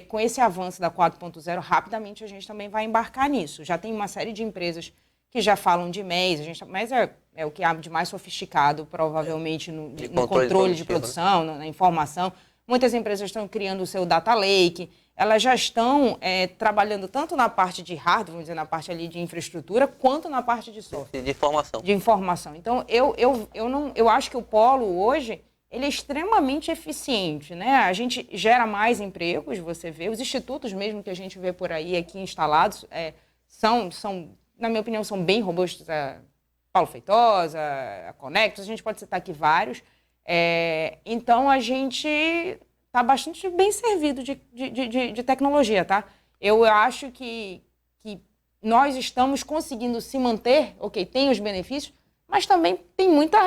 com esse avanço da 4.0, rapidamente a gente também vai embarcar nisso. Já tem uma série de empresas que já falam de MES, mas é o que há de mais sofisticado, provavelmente, no controle de produção, na informação. Muitas empresas estão criando o seu data lake, elas já estão trabalhando tanto na parte de hardware, vamos dizer, na parte ali de infraestrutura, quanto na parte de software. De informação. De informação. Então, eu acho que o polo hoje... ele é extremamente eficiente, né? A gente gera mais empregos, você vê. Os institutos mesmo que a gente vê por aí aqui instalados são, na minha opinião, são bem robustos. A Paulo Feitosa, a Conectos, a gente pode citar aqui vários. Então, a gente está bastante bem servido de tecnologia, tá? Eu acho que nós estamos conseguindo se manter, ok, tem os benefícios, mas também tem muita...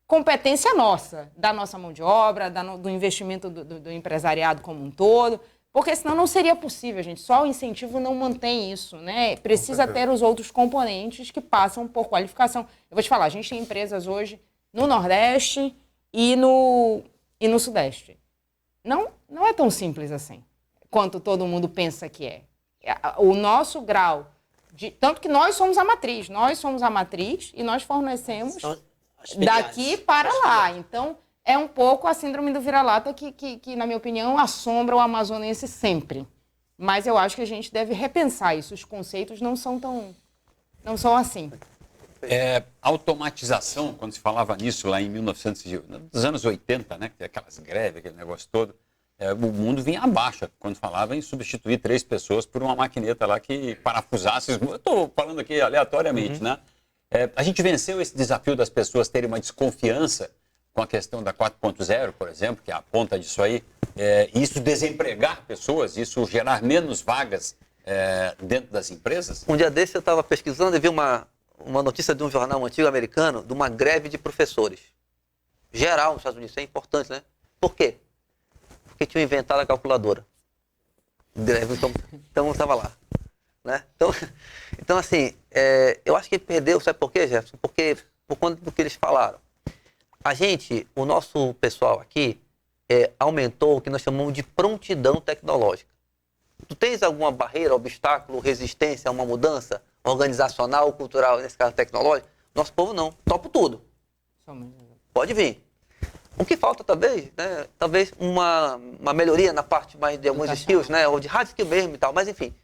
competência nossa, da nossa mão de obra, do investimento do empresariado como um todo, porque senão não seria possível, gente. Só o incentivo não mantém isso, né? Precisa ter os outros componentes que passam por qualificação. Eu vou te falar, a gente tem empresas hoje no Nordeste e no Sudeste. Não é tão simples assim, quanto todo mundo pensa que é. O nosso grau, tanto que nós somos a matriz e nós fornecemos... daqui para lá. Então, é um pouco a síndrome do vira-lata que, na minha opinião, assombra o amazonense sempre. Mas eu acho que a gente deve repensar isso. Os conceitos não são assim. Automatização, quando se falava nisso lá em nos anos 80, né, que aquelas greves, aquele negócio todo, o mundo vinha abaixo quando falava em substituir 3 pessoas por uma maquineta lá que parafusasse. Eu estou falando aqui aleatoriamente, né? A gente venceu esse desafio das pessoas terem uma desconfiança com a questão da 4.0, por exemplo, que é a ponta disso aí, isso desempregar pessoas, isso gerar menos vagas dentro das empresas? Um dia desse eu estava pesquisando e vi uma notícia de um jornal antigo americano de uma greve de professores. Geral nos Estados Unidos, isso é importante, né? Por quê? Porque tinham inventado a calculadora. Greve, então eu estava lá. Né? Então, assim, eu acho que ele perdeu, sabe por quê, Jefferson? Porque, por conta do que eles falaram. O nosso pessoal aqui, aumentou o que nós chamamos de prontidão tecnológica. Tu tens alguma barreira, obstáculo, resistência a uma mudança organizacional, cultural, nesse caso tecnológico? Nosso povo não, topo tudo. Pode vir. O que falta talvez uma melhoria na parte mais de alguns skills, né? Ou de hard skill mesmo e tal, mas enfim.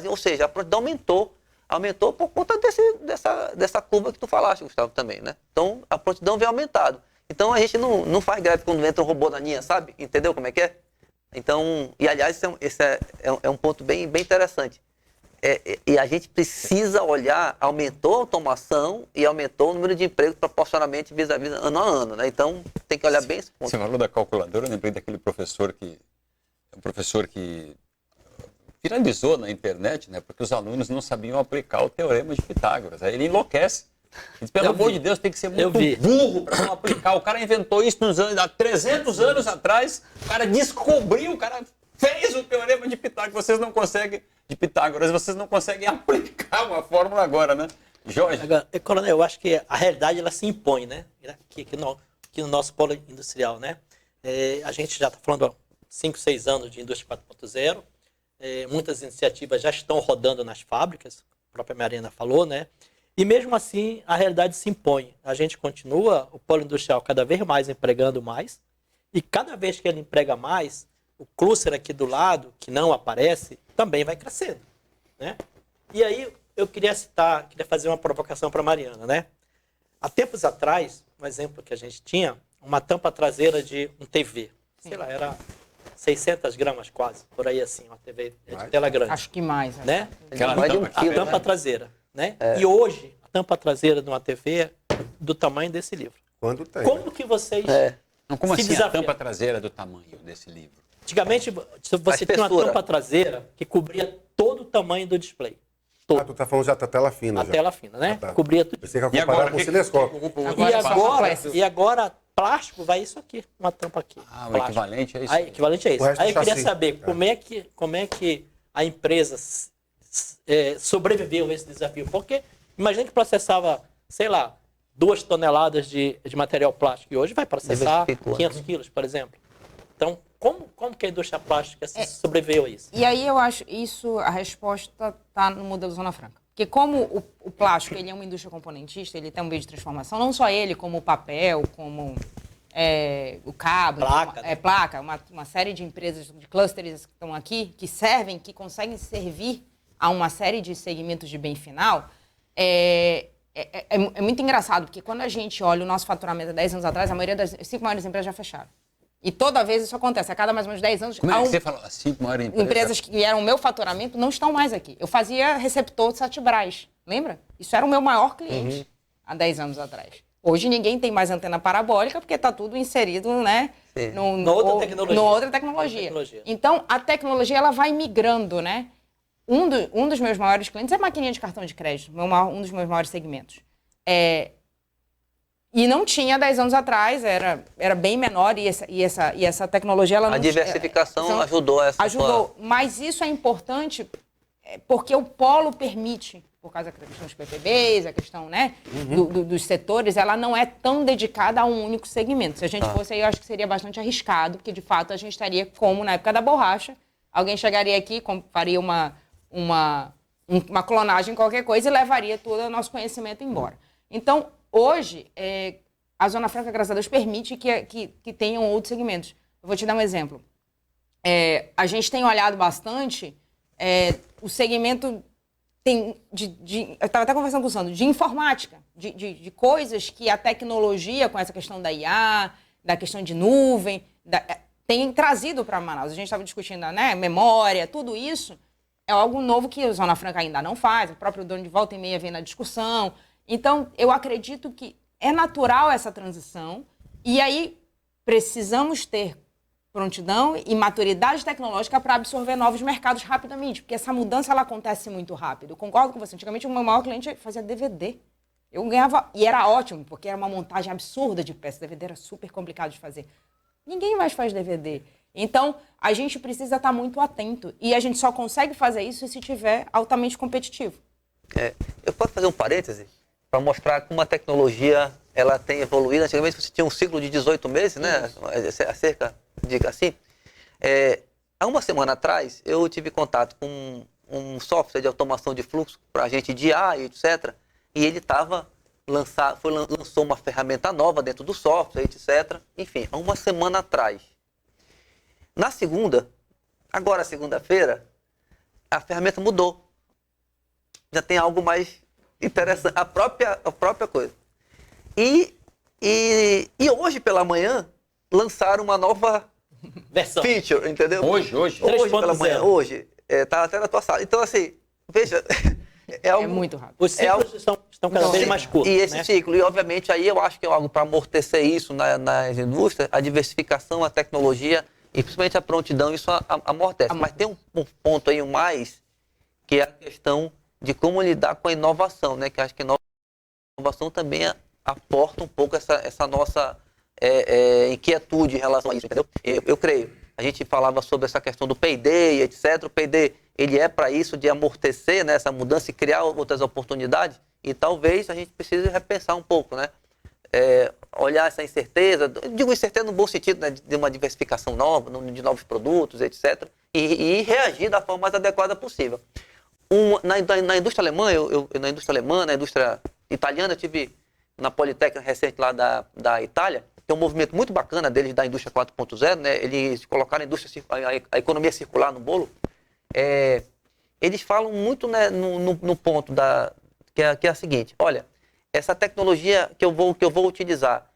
Ou seja, a prontidão aumentou por conta dessa curva que tu falaste, Gustavo, também, né? Então, a prontidão vem aumentado. Então, a gente não faz greve quando entra um robô na linha, sabe? Entendeu como é que é? Então, e aliás, esse é um ponto bem interessante. E a gente precisa olhar, aumentou a automação e aumentou o número de empregos proporcionalmente vis-à-vis ano a ano, né? Então tem que olhar bem esse ponto. Você falou da calculadora, eu lembrei daquele professor que viralizou na internet, né? Porque os alunos não sabiam aplicar o teorema de Pitágoras. Aí ele enlouquece. Ele diz, pelo amor de Deus, tem que ser muito burro para não aplicar. O cara inventou isso há 300 anos atrás. O cara descobriu, o cara fez o teorema de Pitágoras. Vocês não conseguem aplicar uma fórmula agora, né? Jorge? Agora, Coronel, eu acho que a realidade ela se impõe, né? Aqui no nosso polo industrial, né? A gente já está falando há 5, 6 anos de indústria 4.0. Muitas iniciativas já estão rodando nas fábricas, a própria Mariana falou, né? E mesmo assim, a realidade se impõe. A gente continua, o polo industrial cada vez mais empregando mais, e cada vez que ele emprega mais, o cluster aqui do lado, que não aparece, também vai crescendo, né? E aí, eu queria fazer uma provocação para a Mariana, né? Há tempos atrás, um exemplo que a gente tinha, uma tampa traseira de um TV. Sei lá, era 600 gramas quase, por aí assim, uma TV de tela grande. Acho que mais. Né? Mais de 1 A quilo, tampa né? traseira, né? E hoje, a tampa traseira de uma TV é do tamanho desse livro. Quando tem. Como que vocês Como se assim desafiam? a tampa traseira do tamanho desse livro? Antigamente, você tinha uma tampa traseira que cobria todo o tamanho do display. Todo. Tu tá falando já da tela fina. A tela fina, né? tá. Cobria tudo. Pensei que E ia comparar agora, com o cinescope. E agora, plástico vai isso aqui, uma tampa aqui. Ah, o plástico. equivalente é isso? Aí, equivalente a isso. O resto Aí eu queria chassi. saber como é que a empresa sobreviveu a esse desafio. Porque imagina que processava, sei lá, 2 toneladas de material plástico e hoje vai processar Diversificou, 500 quilos, por exemplo. Então, como que a indústria plástica sobreviveu a isso? E aí eu acho isso, a resposta está no modelo Zona Franca. Porque como o plástico ele é uma indústria componentista, ele tem um meio de transformação, não só ele, como o papel, como o cabo, Placa, uma série de empresas, de clusters que estão aqui, que conseguem servir a uma série de segmentos de bem final. É muito engraçado, porque quando a gente olha o nosso faturamento há 10 anos atrás, a maioria das 5 maiores empresas já fecharam. E toda vez isso acontece. A cada mais ou menos 10 anos... Como é que você falou? As 5 maiores empresas? Empresas que eram o meu faturamento não estão mais aqui. Eu fazia receptor de Satibras, lembra? Isso era o meu maior cliente há 10 anos atrás. Hoje ninguém tem mais antena parabólica porque está tudo inserido, né? Na outra tecnologia. Então, a tecnologia ela vai migrando, né? Um dos meus maiores clientes é a maquininha de cartão de crédito, um dos meus maiores segmentos. E não tinha 10 anos atrás, era bem menor e essa tecnologia... Ela A diversificação ajudou essa... Ajudou, mas isso é importante porque o polo permite, por causa da questão dos PPBs, a questão, né, dos setores, ela não é tão dedicada a um único segmento. Se a gente fosse aí, eu acho que seria bastante arriscado, porque de fato a gente estaria como na época da borracha, alguém chegaria aqui, faria uma clonagem, qualquer coisa, e levaria todo o nosso conhecimento embora. Então, hoje, a Zona Franca, graças a Deus, permite que tenham outros segmentos. Eu vou te dar um exemplo. A gente tem olhado bastante o segmento eu estava até conversando com o Sandro, de informática, de coisas que a tecnologia, com essa questão da IA, da questão de nuvem, tem trazido para Manaus. A gente estava discutindo, né, memória, tudo isso é algo novo que a Zona Franca ainda não faz, o próprio dono de volta e meia vem na discussão. Então, eu acredito que é natural essa transição e aí precisamos ter prontidão e maturidade tecnológica para absorver novos mercados rapidamente, porque essa mudança ela acontece muito rápido. Eu concordo com você. Antigamente, o meu maior cliente fazia DVD. Eu ganhava, e era ótimo, porque era uma montagem absurda de peças. DVD era super complicado de fazer. Ninguém mais faz DVD. Então, a gente precisa estar muito atento. E a gente só consegue fazer isso se estiver altamente competitivo. Eu posso fazer um parêntese para mostrar como a tecnologia ela tem evoluído. Antigamente você tinha um ciclo de 18 meses, né? Cerca, diga assim. Há uma semana atrás, eu tive contato com software de automação de fluxo para a gente de IA e etc. E ele lançou uma ferramenta nova dentro do software, etc. Enfim, há uma semana atrás. Na segunda-feira, a ferramenta mudou. Já tem algo mais interessante, a própria coisa. E hoje pela manhã lançaram uma nova versão, feature, entendeu? Hoje pela manhã, hoje. Tá até na tua sala. Então, assim, veja, é algo... É muito rápido. Os ciclos estão cada vez mais curtos. E esse né? ciclo, e obviamente aí eu acho que é algo para amortecer isso nas indústrias, a diversificação, a tecnologia e principalmente a prontidão, isso amortece. Mas tem um ponto aí mais, que é a questão de como lidar com a inovação, né? Que acho que a inovação também aporta um pouco essa nossa inquietude em relação a isso, entendeu? Eu creio. A gente falava sobre essa questão do P&D, etc. O P&D, ele é para isso, de amortecer, né, essa mudança e criar outras oportunidades. E talvez a gente precise repensar um pouco, né? Olhar essa incerteza, digo incerteza no bom sentido, né, de uma diversificação nova, de novos produtos, etc. E reagir da forma mais adequada possível. Na indústria alemã, na indústria italiana, eu tive na Politécnica recente lá da Itália, tem um movimento muito bacana deles da indústria 4.0, né? Eles colocaram a economia circular no bolo. Eles falam muito, né, no ponto que é a seguinte: olha, essa tecnologia que eu vou utilizar,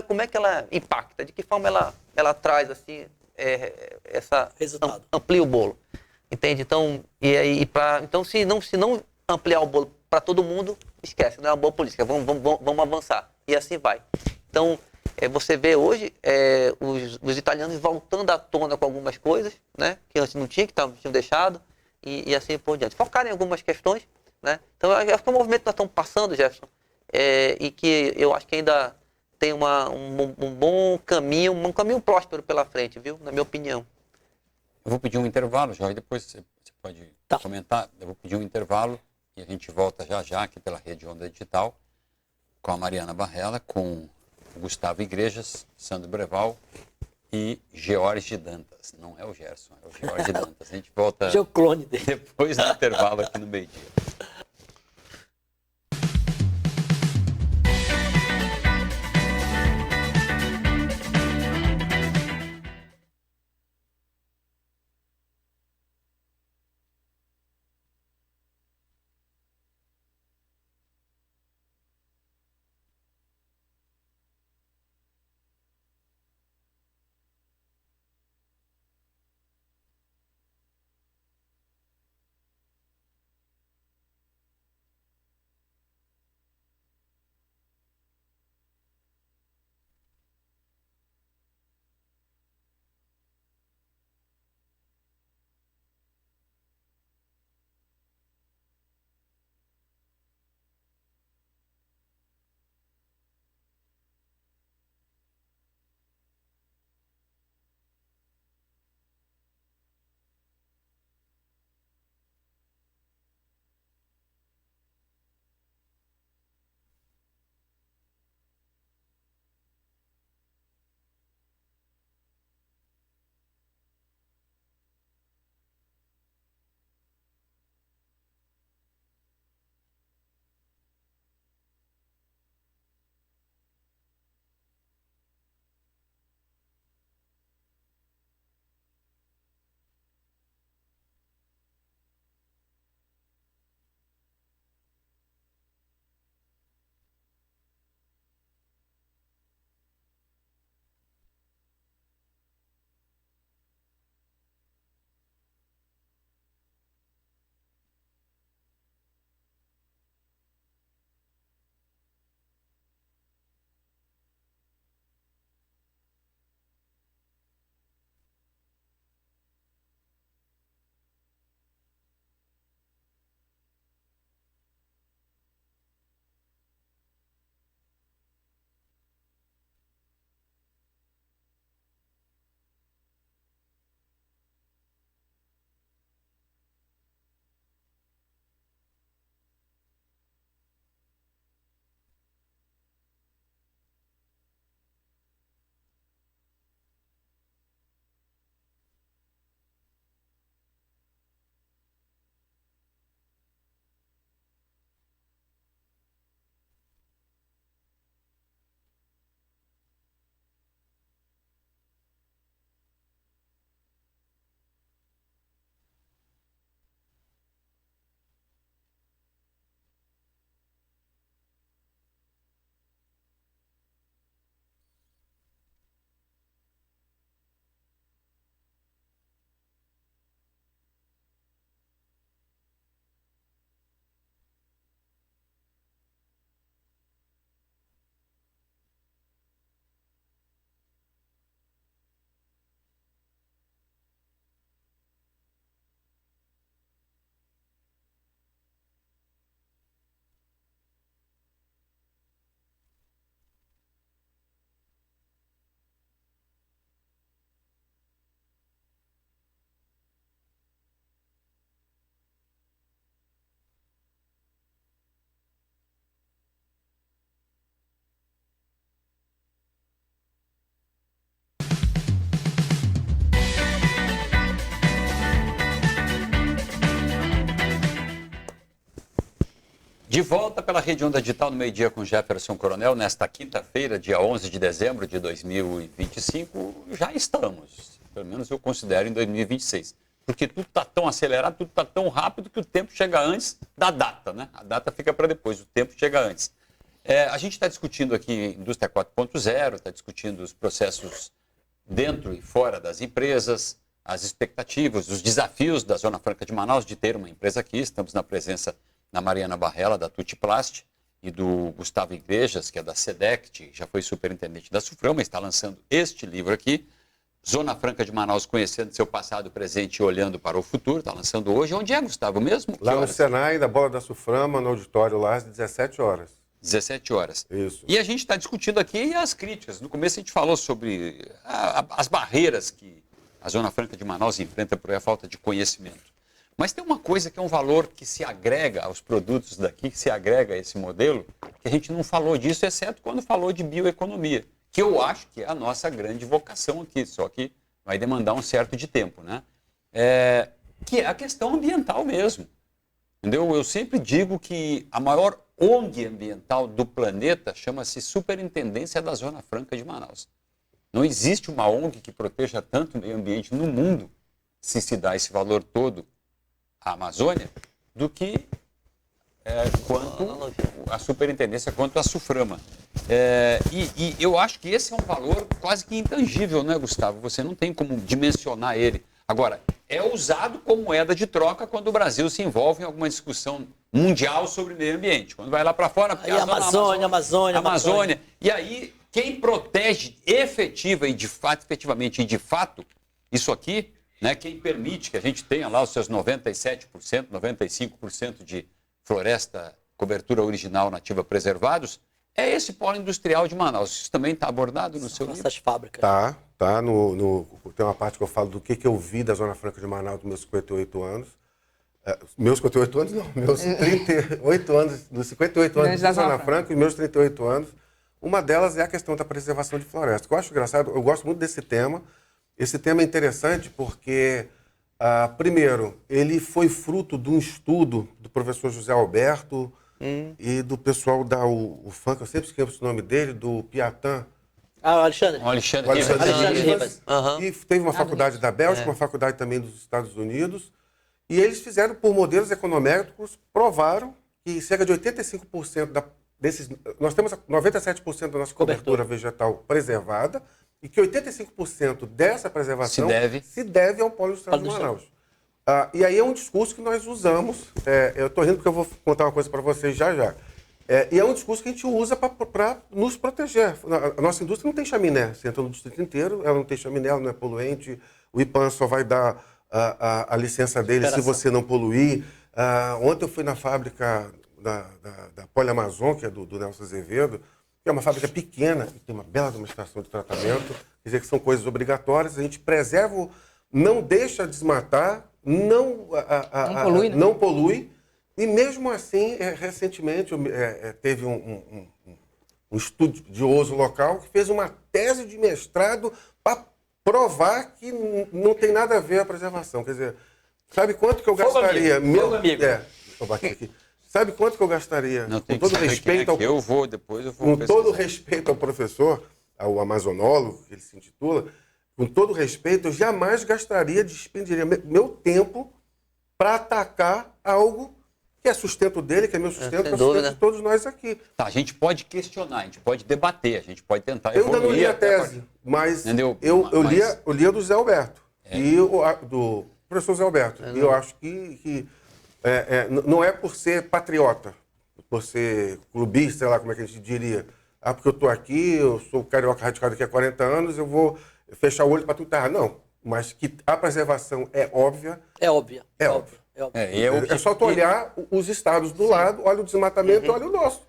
como é que ela impacta, de que forma ela traz assim, Resultado. amplia o bolo, entende? Então, então se não ampliar o bolo para todo mundo, esquece, não é uma boa política, vamos avançar, e assim vai. Então, você vê hoje os italianos voltando à tona com algumas coisas, né, que antes não tinha, tinham deixado, e assim por diante. Focar em algumas questões, né? Então, eu acho que é um movimento que nós estamos passando, Jefferson, e que eu acho que ainda tem um bom caminho, um caminho próspero pela frente, viu? Na minha opinião. Eu vou pedir um intervalo já, e depois você pode comentar. Eu vou pedir um intervalo e a gente volta já aqui pela Rede Onda Digital com a Mariana Barrella, com o Gustavo Igrejas, Sandro Breval e George Dantas. Não é o Gerson, é o George Dantas. A gente volta Já é o clone dele. depois do intervalo aqui no meio-dia. De volta pela Rede Onda Digital no meio-dia com Jefferson Coronel, nesta quinta-feira, dia 11 de dezembro de 2025, já estamos, pelo menos eu considero em 2026, porque tudo está tão acelerado, tudo está tão rápido que o tempo chega antes da data, né? A data fica para depois, o tempo chega antes. A gente está discutindo aqui Indústria 4.0, está discutindo os processos dentro e fora das empresas, as expectativas, os desafios da Zona Franca de Manaus de ter uma empresa aqui. Estamos na presença da Mariana Barrella, da Tutiplast, e do Gustavo Igrejas, que é da SEDECT, já foi superintendente da Suframa, está lançando este livro aqui, Zona Franca de Manaus, conhecendo seu passado, presente e olhando para o futuro, está lançando hoje. Onde é, Gustavo, mesmo? Lá no Senai, da Bola da Suframa, no auditório lá, às 17 horas. 17 horas. Isso. E a gente está discutindo aqui as críticas. No começo a gente falou sobre as barreiras que a Zona Franca de Manaus enfrenta por a falta de conhecimento. Mas tem uma coisa que é um valor que se agrega aos produtos daqui, que se agrega a esse modelo, que a gente não falou disso, exceto quando falou de bioeconomia, que eu acho que é a nossa grande vocação aqui, só que vai demandar um certo de tempo, né? Que é a questão ambiental mesmo. Entendeu? Eu sempre digo que a maior ONG ambiental do planeta chama-se Superintendência da Zona Franca de Manaus. Não existe uma ONG que proteja tanto o meio ambiente no mundo, se dá esse valor todo à Amazônia, do que quanto a superintendência, quanto a Suframa. E eu acho que esse é um valor quase que intangível, né, Gustavo? Você não tem como dimensionar ele. Agora, é usado como moeda de troca quando o Brasil se envolve em alguma discussão mundial sobre meio ambiente. Quando vai lá para fora... Aí Amazônia. E aí, quem protege efetivamente e de fato, isso aqui, né, quem permite que a gente tenha lá os seus 97%, 95% de floresta, cobertura original nativa preservados, é esse polo industrial de Manaus. Isso também está abordado no seu livro? Essas fábricas. Tá. Tem uma parte que eu falo do que eu vi da Zona Franca de Manaus dos meus 58 anos. Meus 58 anos não, meus 38 anos, dos 58 anos da Zona Franca e meus 38 anos. Uma delas é a questão da preservação de floresta. Eu acho engraçado, eu gosto muito desse tema. Esse tema é interessante porque, primeiro, ele foi fruto de um estudo do professor José Alberto e do pessoal da UFAM, que eu sempre esqueço o nome dele, do Piatã. O Alexandre. O Alexandre Ribas. E teve uma faculdade da Bélgica, uma faculdade também dos Estados Unidos. E eles fizeram, por modelos econométricos, provaram que cerca de 85% desses... Nós temos 97% da nossa cobertura vegetal preservada e que 85% dessa preservação se deve ao polo industrial de Manaus. E aí é um discurso que nós usamos. Eu estou rindo porque eu vou contar uma coisa para vocês já. E é um discurso que a gente usa para nos proteger. A nossa indústria não tem chaminé. Você entra no distrito inteiro, ela não tem chaminé, ela não é poluente. O IPAM só vai dar a licença dele se você não poluir. Ontem eu fui na fábrica da Poliamazon, que é do Nelson Azevedo, que é uma fábrica pequena e tem uma bela demonstração de tratamento. Quer dizer que são coisas obrigatórias. A gente preserva, não deixa desmatar, não polui. E mesmo assim, recentemente, teve um estudioso local que fez uma tese de mestrado para provar que não tem nada a ver a preservação. Quer dizer, sabe quanto que eu gastaria? Sabe quanto que eu gastaria? Com todo respeito ao respeito ao professor, ao amazonólogo, que ele se intitula, com todo respeito, eu jamais despendiria meu tempo para atacar algo que é sustento dele, que é meu sustento, que é sustento de todos nós aqui. Tá, a gente pode questionar, a gente pode debater, a gente pode tentar evoluir. Eu ainda não li a tese, mas eu lia do Zé Alberto, e do professor Zé Alberto. E eu acho que não é por ser patriota, por ser clubista, sei lá como é que a gente diria. Porque eu estou aqui, eu sou carioca radicado aqui há 40 anos, eu vou fechar o olho para tudo estar errado. Não, mas que a preservação é óbvia. É óbvia. É só tu olhar os estados do lado, olha o desmatamento e olha o nosso.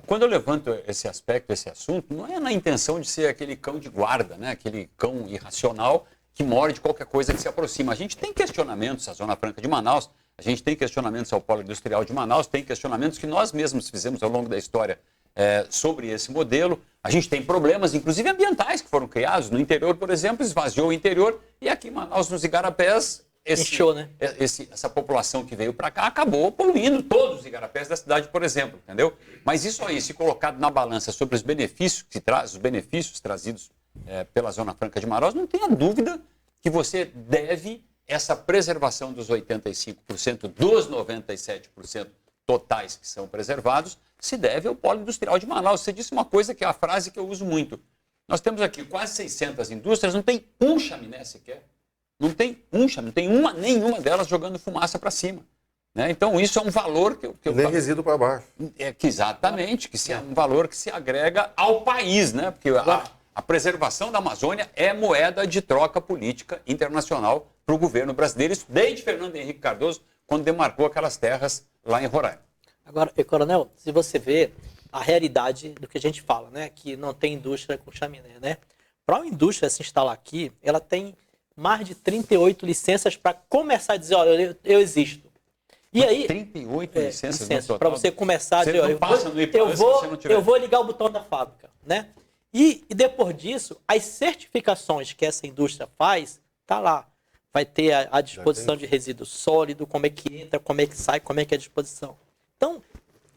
Quando eu levanto esse aspecto, esse assunto, não é na intenção de ser aquele cão de guarda, né? Aquele cão irracional que morde qualquer coisa que se aproxima. A gente tem questionamentos à Zona Franca de Manaus, a gente tem questionamentos ao Polo Industrial de Manaus, tem questionamentos que nós mesmos fizemos ao longo da história sobre esse modelo. A gente tem problemas, inclusive ambientais, que foram criados. No interior, por exemplo, esvaziou o interior, e aqui em Manaus, nos igarapés, Inchou, né? Essa população que veio para cá acabou poluindo todos os igarapés da cidade, por exemplo, entendeu? Mas isso aí, se colocado na balança sobre os benefícios trazidos pela Zona Franca de Manaus, não tenha dúvida que você deve essa preservação dos 85% dos 97% totais que são preservados, se deve ao polo industrial de Manaus. Você disse uma coisa que é a frase que eu uso muito. Nós temos aqui quase 600 indústrias, não tem um chaminé sequer. Não tem um chaminé, não tem nenhuma delas jogando fumaça para cima. Né? Então, isso é um valor que eu nem resíduo para baixo. Exatamente, é um valor que se agrega ao país, né? Porque a preservação da Amazônia é moeda de troca política internacional para o governo brasileiro. Isso desde Fernando Henrique Cardoso, quando demarcou aquelas terras lá em Roraima. Agora, Coronel, se você vê a realidade do que a gente fala, né? Que não tem indústria com chaminé, né? Para uma indústria se instalar aqui, ela tem mais de 38 licenças para começar a dizer, olha, eu existo. E aí, 38 licenças para você começar a dizer, olha, eu vou ligar o botão da fábrica, né? E depois disso, as certificações que essa indústria faz, tá lá. Vai ter a disposição de resíduo sólido, como é que entra, como é que sai, como é que é a disposição. Então,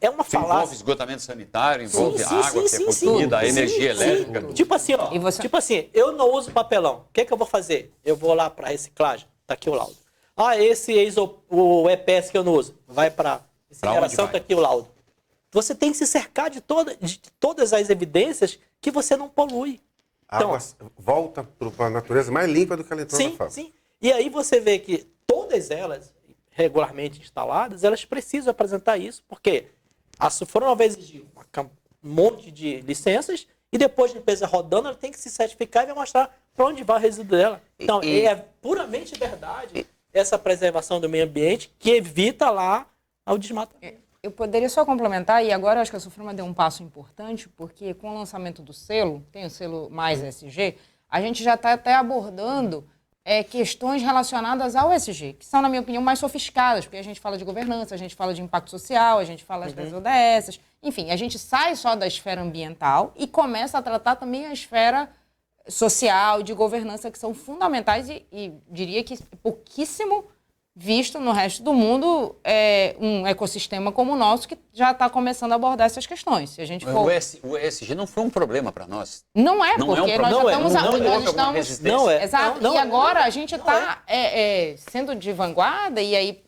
é uma falácia. Envolve esgotamento sanitário, envolve água que é consumida, energia elétrica. Tipo assim, ó. Tipo assim, eu não uso papelão. O que é que eu vou fazer? Eu vou lá para reciclagem. Tá aqui o laudo. O EPS que eu não uso. Vai para incineração, tá aqui o laudo. Você tem que se cercar de todas as evidências que você não polui. A água volta para a natureza mais limpa do que ela entrou na fábrica. Sim. E aí você vê que todas elas, regularmente instaladas, elas precisam apresentar isso, porque foram uma vez exigir um monte de licenças e depois de empresa rodando, ela tem que se certificar e vai mostrar para onde vai o resíduo dela. Então, é puramente verdade essa preservação do meio ambiente que evita lá o desmatamento. Eu poderia só complementar, e agora acho que a Suframa deu um passo importante, porque com o lançamento do selo, tem o selo mais ESG, a gente já está até abordando questões relacionadas ao ESG, que são, na minha opinião, mais sofisticadas, porque a gente fala de governança, a gente fala de impacto social, a gente fala das ODS, enfim, a gente sai só da esfera ambiental e começa a tratar também a esfera social, de governança, que são fundamentais e diria que pouquíssimo visto no resto do mundo um ecossistema como o nosso que já está começando a abordar essas questões. Se a gente for... O ESG não foi um problema para nós. Não é, porque nós já estamos... Não é. Exato. E agora a gente está sendo de vanguarda e aí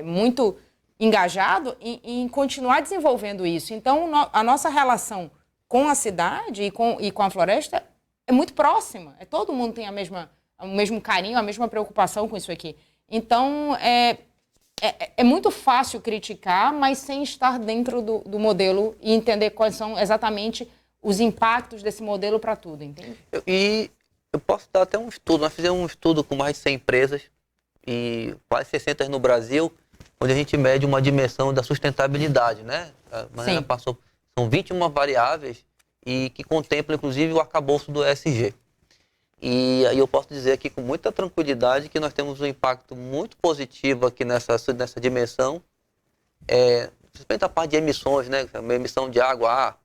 muito engajado em continuar desenvolvendo isso. Então, a nossa relação com a cidade e com a floresta é muito próxima. Todo mundo tem o mesmo carinho, a mesma preocupação com isso aqui. Então, é muito fácil criticar, mas sem estar dentro do modelo e entender quais são exatamente os impactos desse modelo para tudo, entende? E eu posso dar até um estudo. Nós fizemos um estudo com mais de 100 empresas e quase 60 no Brasil, onde a gente mede uma dimensão da sustentabilidade, né? A Mariana passou, são 21 variáveis e que contemplam, inclusive, o arcabouço do ESG. E aí eu posso dizer aqui com muita tranquilidade que nós temos um impacto muito positivo aqui nessa dimensão, principalmente a parte de emissões, né? Emissão de água,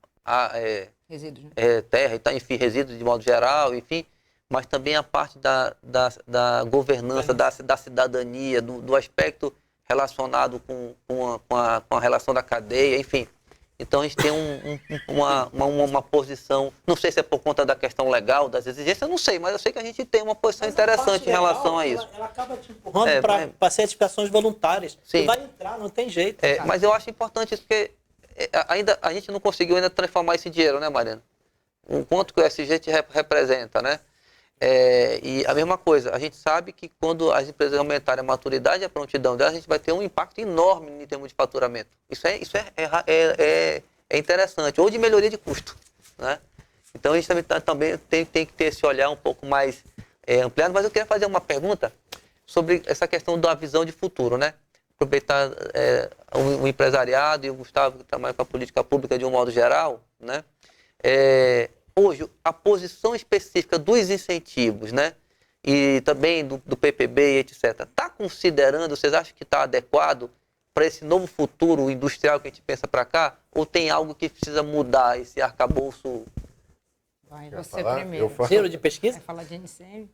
resíduos, né? Terra, enfim, resíduos de modo geral, enfim, mas também a parte da governança, da cidadania, do aspecto relacionado com a relação da cadeia, enfim. Então, a gente tem uma posição, não sei se é por conta da questão legal, das exigências, eu não sei, mas eu sei que a gente tem uma posição interessante em relação a isso. Ela acaba te empurrando para certificações voluntárias. Sim. Você vai entrar, não tem jeito. Mas eu acho importante isso, porque a gente não conseguiu ainda transformar esse dinheiro, né, Mariana? O quanto que o ESG te representa, né? E a mesma coisa, a gente sabe que quando as empresas aumentarem a maturidade e a prontidão delas, a gente vai ter um impacto enorme em termos de faturamento. Isso é interessante, ou de melhoria de custo, né? Então a gente também tem que ter esse olhar um pouco mais ampliado, mas eu queria fazer uma pergunta sobre essa questão da visão de futuro, né? Aproveitar o empresariado e o Gustavo, que trabalha com a política pública de um modo geral, né? Hoje, a posição específica dos incentivos, né, e também do PPB, etc., está considerando, vocês acham que está adequado para esse novo futuro industrial que a gente pensa para cá? Ou tem algo que precisa mudar, esse arcabouço Vai, Quer você falar? primeiro. Eu faço- Giro de pesquisa? Vai falar de NCM?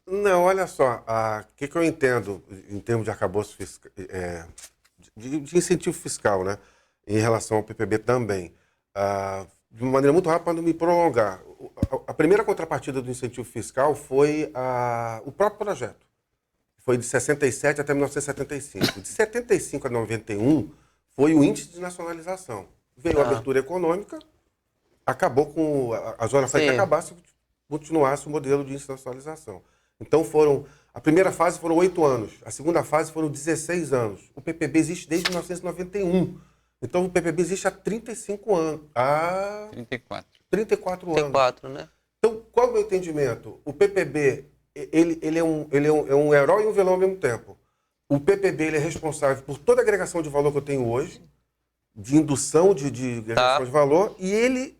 Não, olha só, o que eu entendo em termos de arcabouço fiscal, de incentivo fiscal, né, em relação ao PPB também. De uma maneira muito rápida, para não me prolongar. A primeira contrapartida do incentivo fiscal foi o próprio projeto. Foi de 67 até 1975. De 75 a 91 foi o índice de nacionalização. Veio a abertura econômica, acabou com a Zona Franca, Sim. acabasse, continuasse o modelo de internacionalização. Então a primeira fase foram 8 anos, a segunda fase foram 16 anos. O PPB existe desde 1991. Então o PPB existe há 35 anos, há 34. 34 Tem anos. 4, né? Então, qual é o meu entendimento? O PPB ele é um herói e um vilão ao mesmo tempo. O PPB ele é responsável por toda a agregação de valor que eu tenho hoje, de indução de agregação de valor, e ele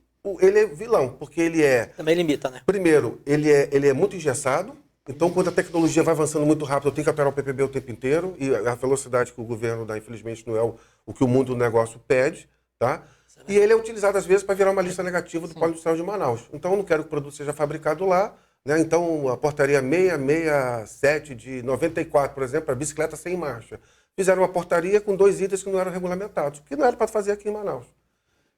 é vilão, porque ele é... Também limita, né? Primeiro, ele é muito engessado. Então, quando a tecnologia vai avançando muito rápido, eu tenho que operar o PPB o tempo inteiro. E a velocidade que o governo dá, infelizmente, não é o que o mundo do negócio pede. Tá? E ele é utilizado, às vezes, para virar uma lista negativa do Polo Industrial de Manaus. Então, eu não quero que o produto seja fabricado lá. Né? Então, a portaria 667 de 94, por exemplo, a bicicleta sem marcha. Fizeram uma portaria com 2 itens que não eram regulamentados, porque não era para fazer aqui em Manaus.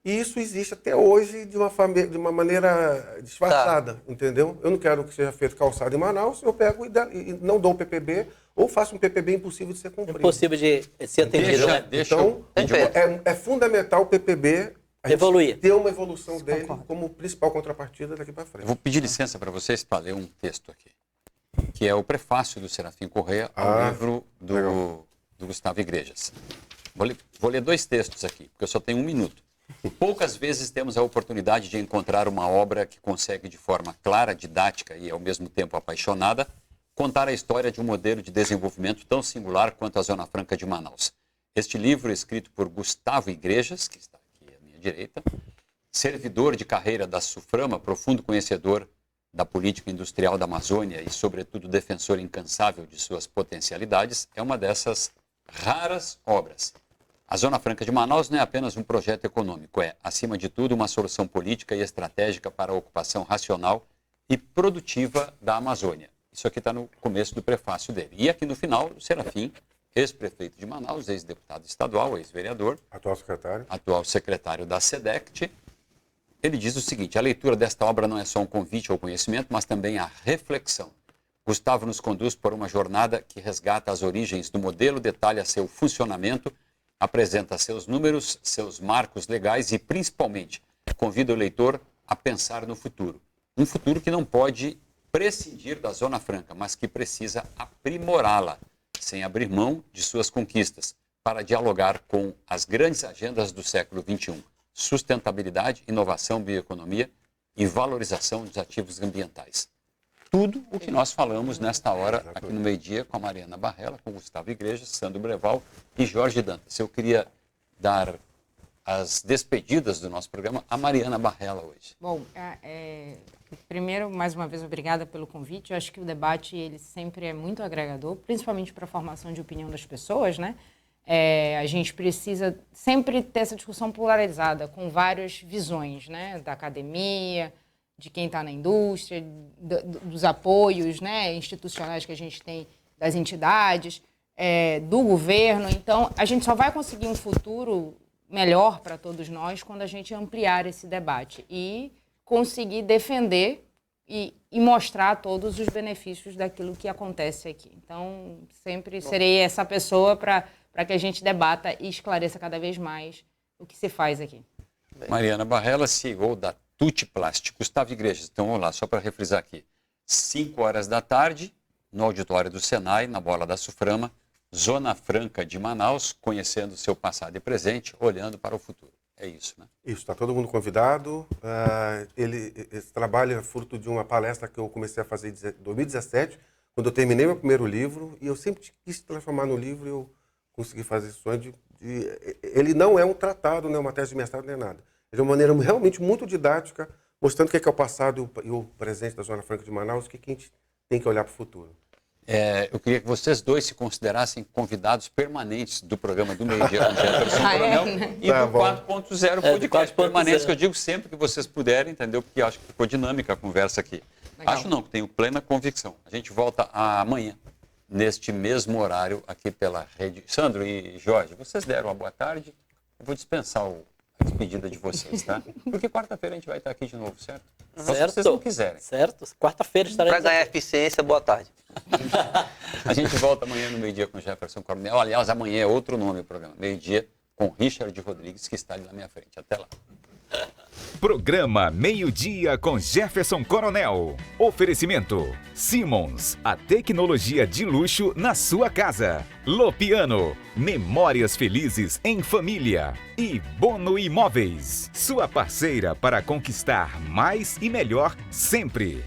E isso existe até hoje de uma maneira disfarçada, entendeu? Eu não quero que seja feito calçado em Manaus, eu pego e não dou o PPB ou faço um PPB impossível de ser cumprido. Impossível de ser atendido, né? Então, é fundamental o PPB a gente Evoluir. ter uma evolução dele como principal contrapartida daqui para frente. Eu vou pedir licença para vocês para ler um texto aqui, que é o prefácio do Serafim Corrêa ao livro do Gustavo Igrejas. Vou ler 2 textos aqui, porque eu só tenho 1 minuto. Poucas vezes temos a oportunidade de encontrar uma obra que consegue, de forma clara, didática e, ao mesmo tempo, apaixonada, contar a história de um modelo de desenvolvimento tão singular quanto a Zona Franca de Manaus. Este livro, escrito por Gustavo Igrejas, que está aqui à minha direita, servidor de carreira da SUFRAMA, profundo conhecedor da política industrial da Amazônia e, sobretudo, defensor incansável de suas potencialidades, é uma dessas raras obras. A Zona Franca de Manaus não é apenas um projeto econômico, é, acima de tudo, uma solução política e estratégica para a ocupação racional e produtiva da Amazônia. Isso aqui está no começo do prefácio dele. E aqui no final, o Serafim, ex-prefeito de Manaus, ex-deputado estadual, ex-vereador, atual secretário da SEDECT, ele diz o seguinte: a leitura desta obra não é só um convite ao conhecimento, mas também à reflexão. Gustavo nos conduz por uma jornada que resgata as origens do modelo, detalha seu funcionamento, apresenta seus números, seus marcos legais e, principalmente, convida o leitor a pensar no futuro. Um futuro que não pode prescindir da Zona Franca, mas que precisa aprimorá-la, sem abrir mão de suas conquistas, para dialogar com as grandes agendas do século XXI. Sustentabilidade, inovação, bioeconomia e valorização dos ativos ambientais. Tudo o que nós falamos nesta hora, aqui no meio-dia, com a Mariana Barrella, com o Gustavo Igrejas, Sandro Breval e Jorge Dantas. Eu queria dar as despedidas do nosso programa a Mariana Barrella hoje. Bom, primeiro, mais uma vez, obrigada pelo convite. Eu acho que o debate ele sempre é muito agregador, principalmente para a formação de opinião das pessoas, né? A gente precisa sempre ter essa discussão polarizada, com várias visões, né? Da academia, de quem está na indústria, dos apoios, né, institucionais que a gente tem das entidades, do governo. Então, a gente só vai conseguir um futuro melhor para todos nós quando a gente ampliar esse debate e conseguir defender e mostrar todos os benefícios daquilo que acontece aqui. Então, sempre serei essa pessoa para que a gente debata e esclareça cada vez mais o que se faz aqui. Mariana Barrella, CEO da Tutplast. Gustavo Igrejas, então vamos lá, só para refrisar aqui. 5 horas da tarde, no auditório do Senai, na Bola da Suframa, Zona Franca de Manaus, conhecendo seu passado e presente, olhando para o futuro. É isso, né? Isso, está todo mundo convidado. Esse trabalho é fruto de uma palestra que eu comecei a fazer em 2017, quando eu terminei meu primeiro livro, e eu sempre quis transformar no livro e eu consegui fazer esse sonho ele não é um tratado, não é uma tese de mestrado, nem nada. De uma maneira realmente muito didática, mostrando o que é o passado e o presente da Zona Franca de Manaus, o que a gente tem que olhar para o futuro. Eu queria que vocês dois se considerassem convidados permanentes do programa do Meio-Dia com Jefferson Coronel e Tá do bom. 4.0 do podcast 4.0. permanentes, que eu digo sempre que vocês puderem, entendeu? Porque acho que ficou dinâmica a conversa aqui. Legal. Acho não, que tenho plena convicção. A gente volta amanhã, neste mesmo horário, aqui pela rede. Sandro e Jorge, vocês deram uma boa tarde. Eu vou dispensar a despedida de vocês, tá? Porque quarta-feira a gente vai estar aqui de novo, certo? Só se vocês não quiserem. Certo. Quarta-feira Para estaremos ganhar aqui. eficiência, boa tarde. A gente volta amanhã no Meio-Dia com Jefferson Coronel. Aliás, amanhã é outro nome do programa. Meio-Dia com Richard Rodrigues, que está ali na minha frente. Até lá. Programa Meio-Dia com Jefferson Coronel. Oferecimento: Simmons, a tecnologia de luxo na sua casa. Lopiano, memórias felizes em família. E Bono Imóveis, sua parceira para conquistar mais e melhor sempre.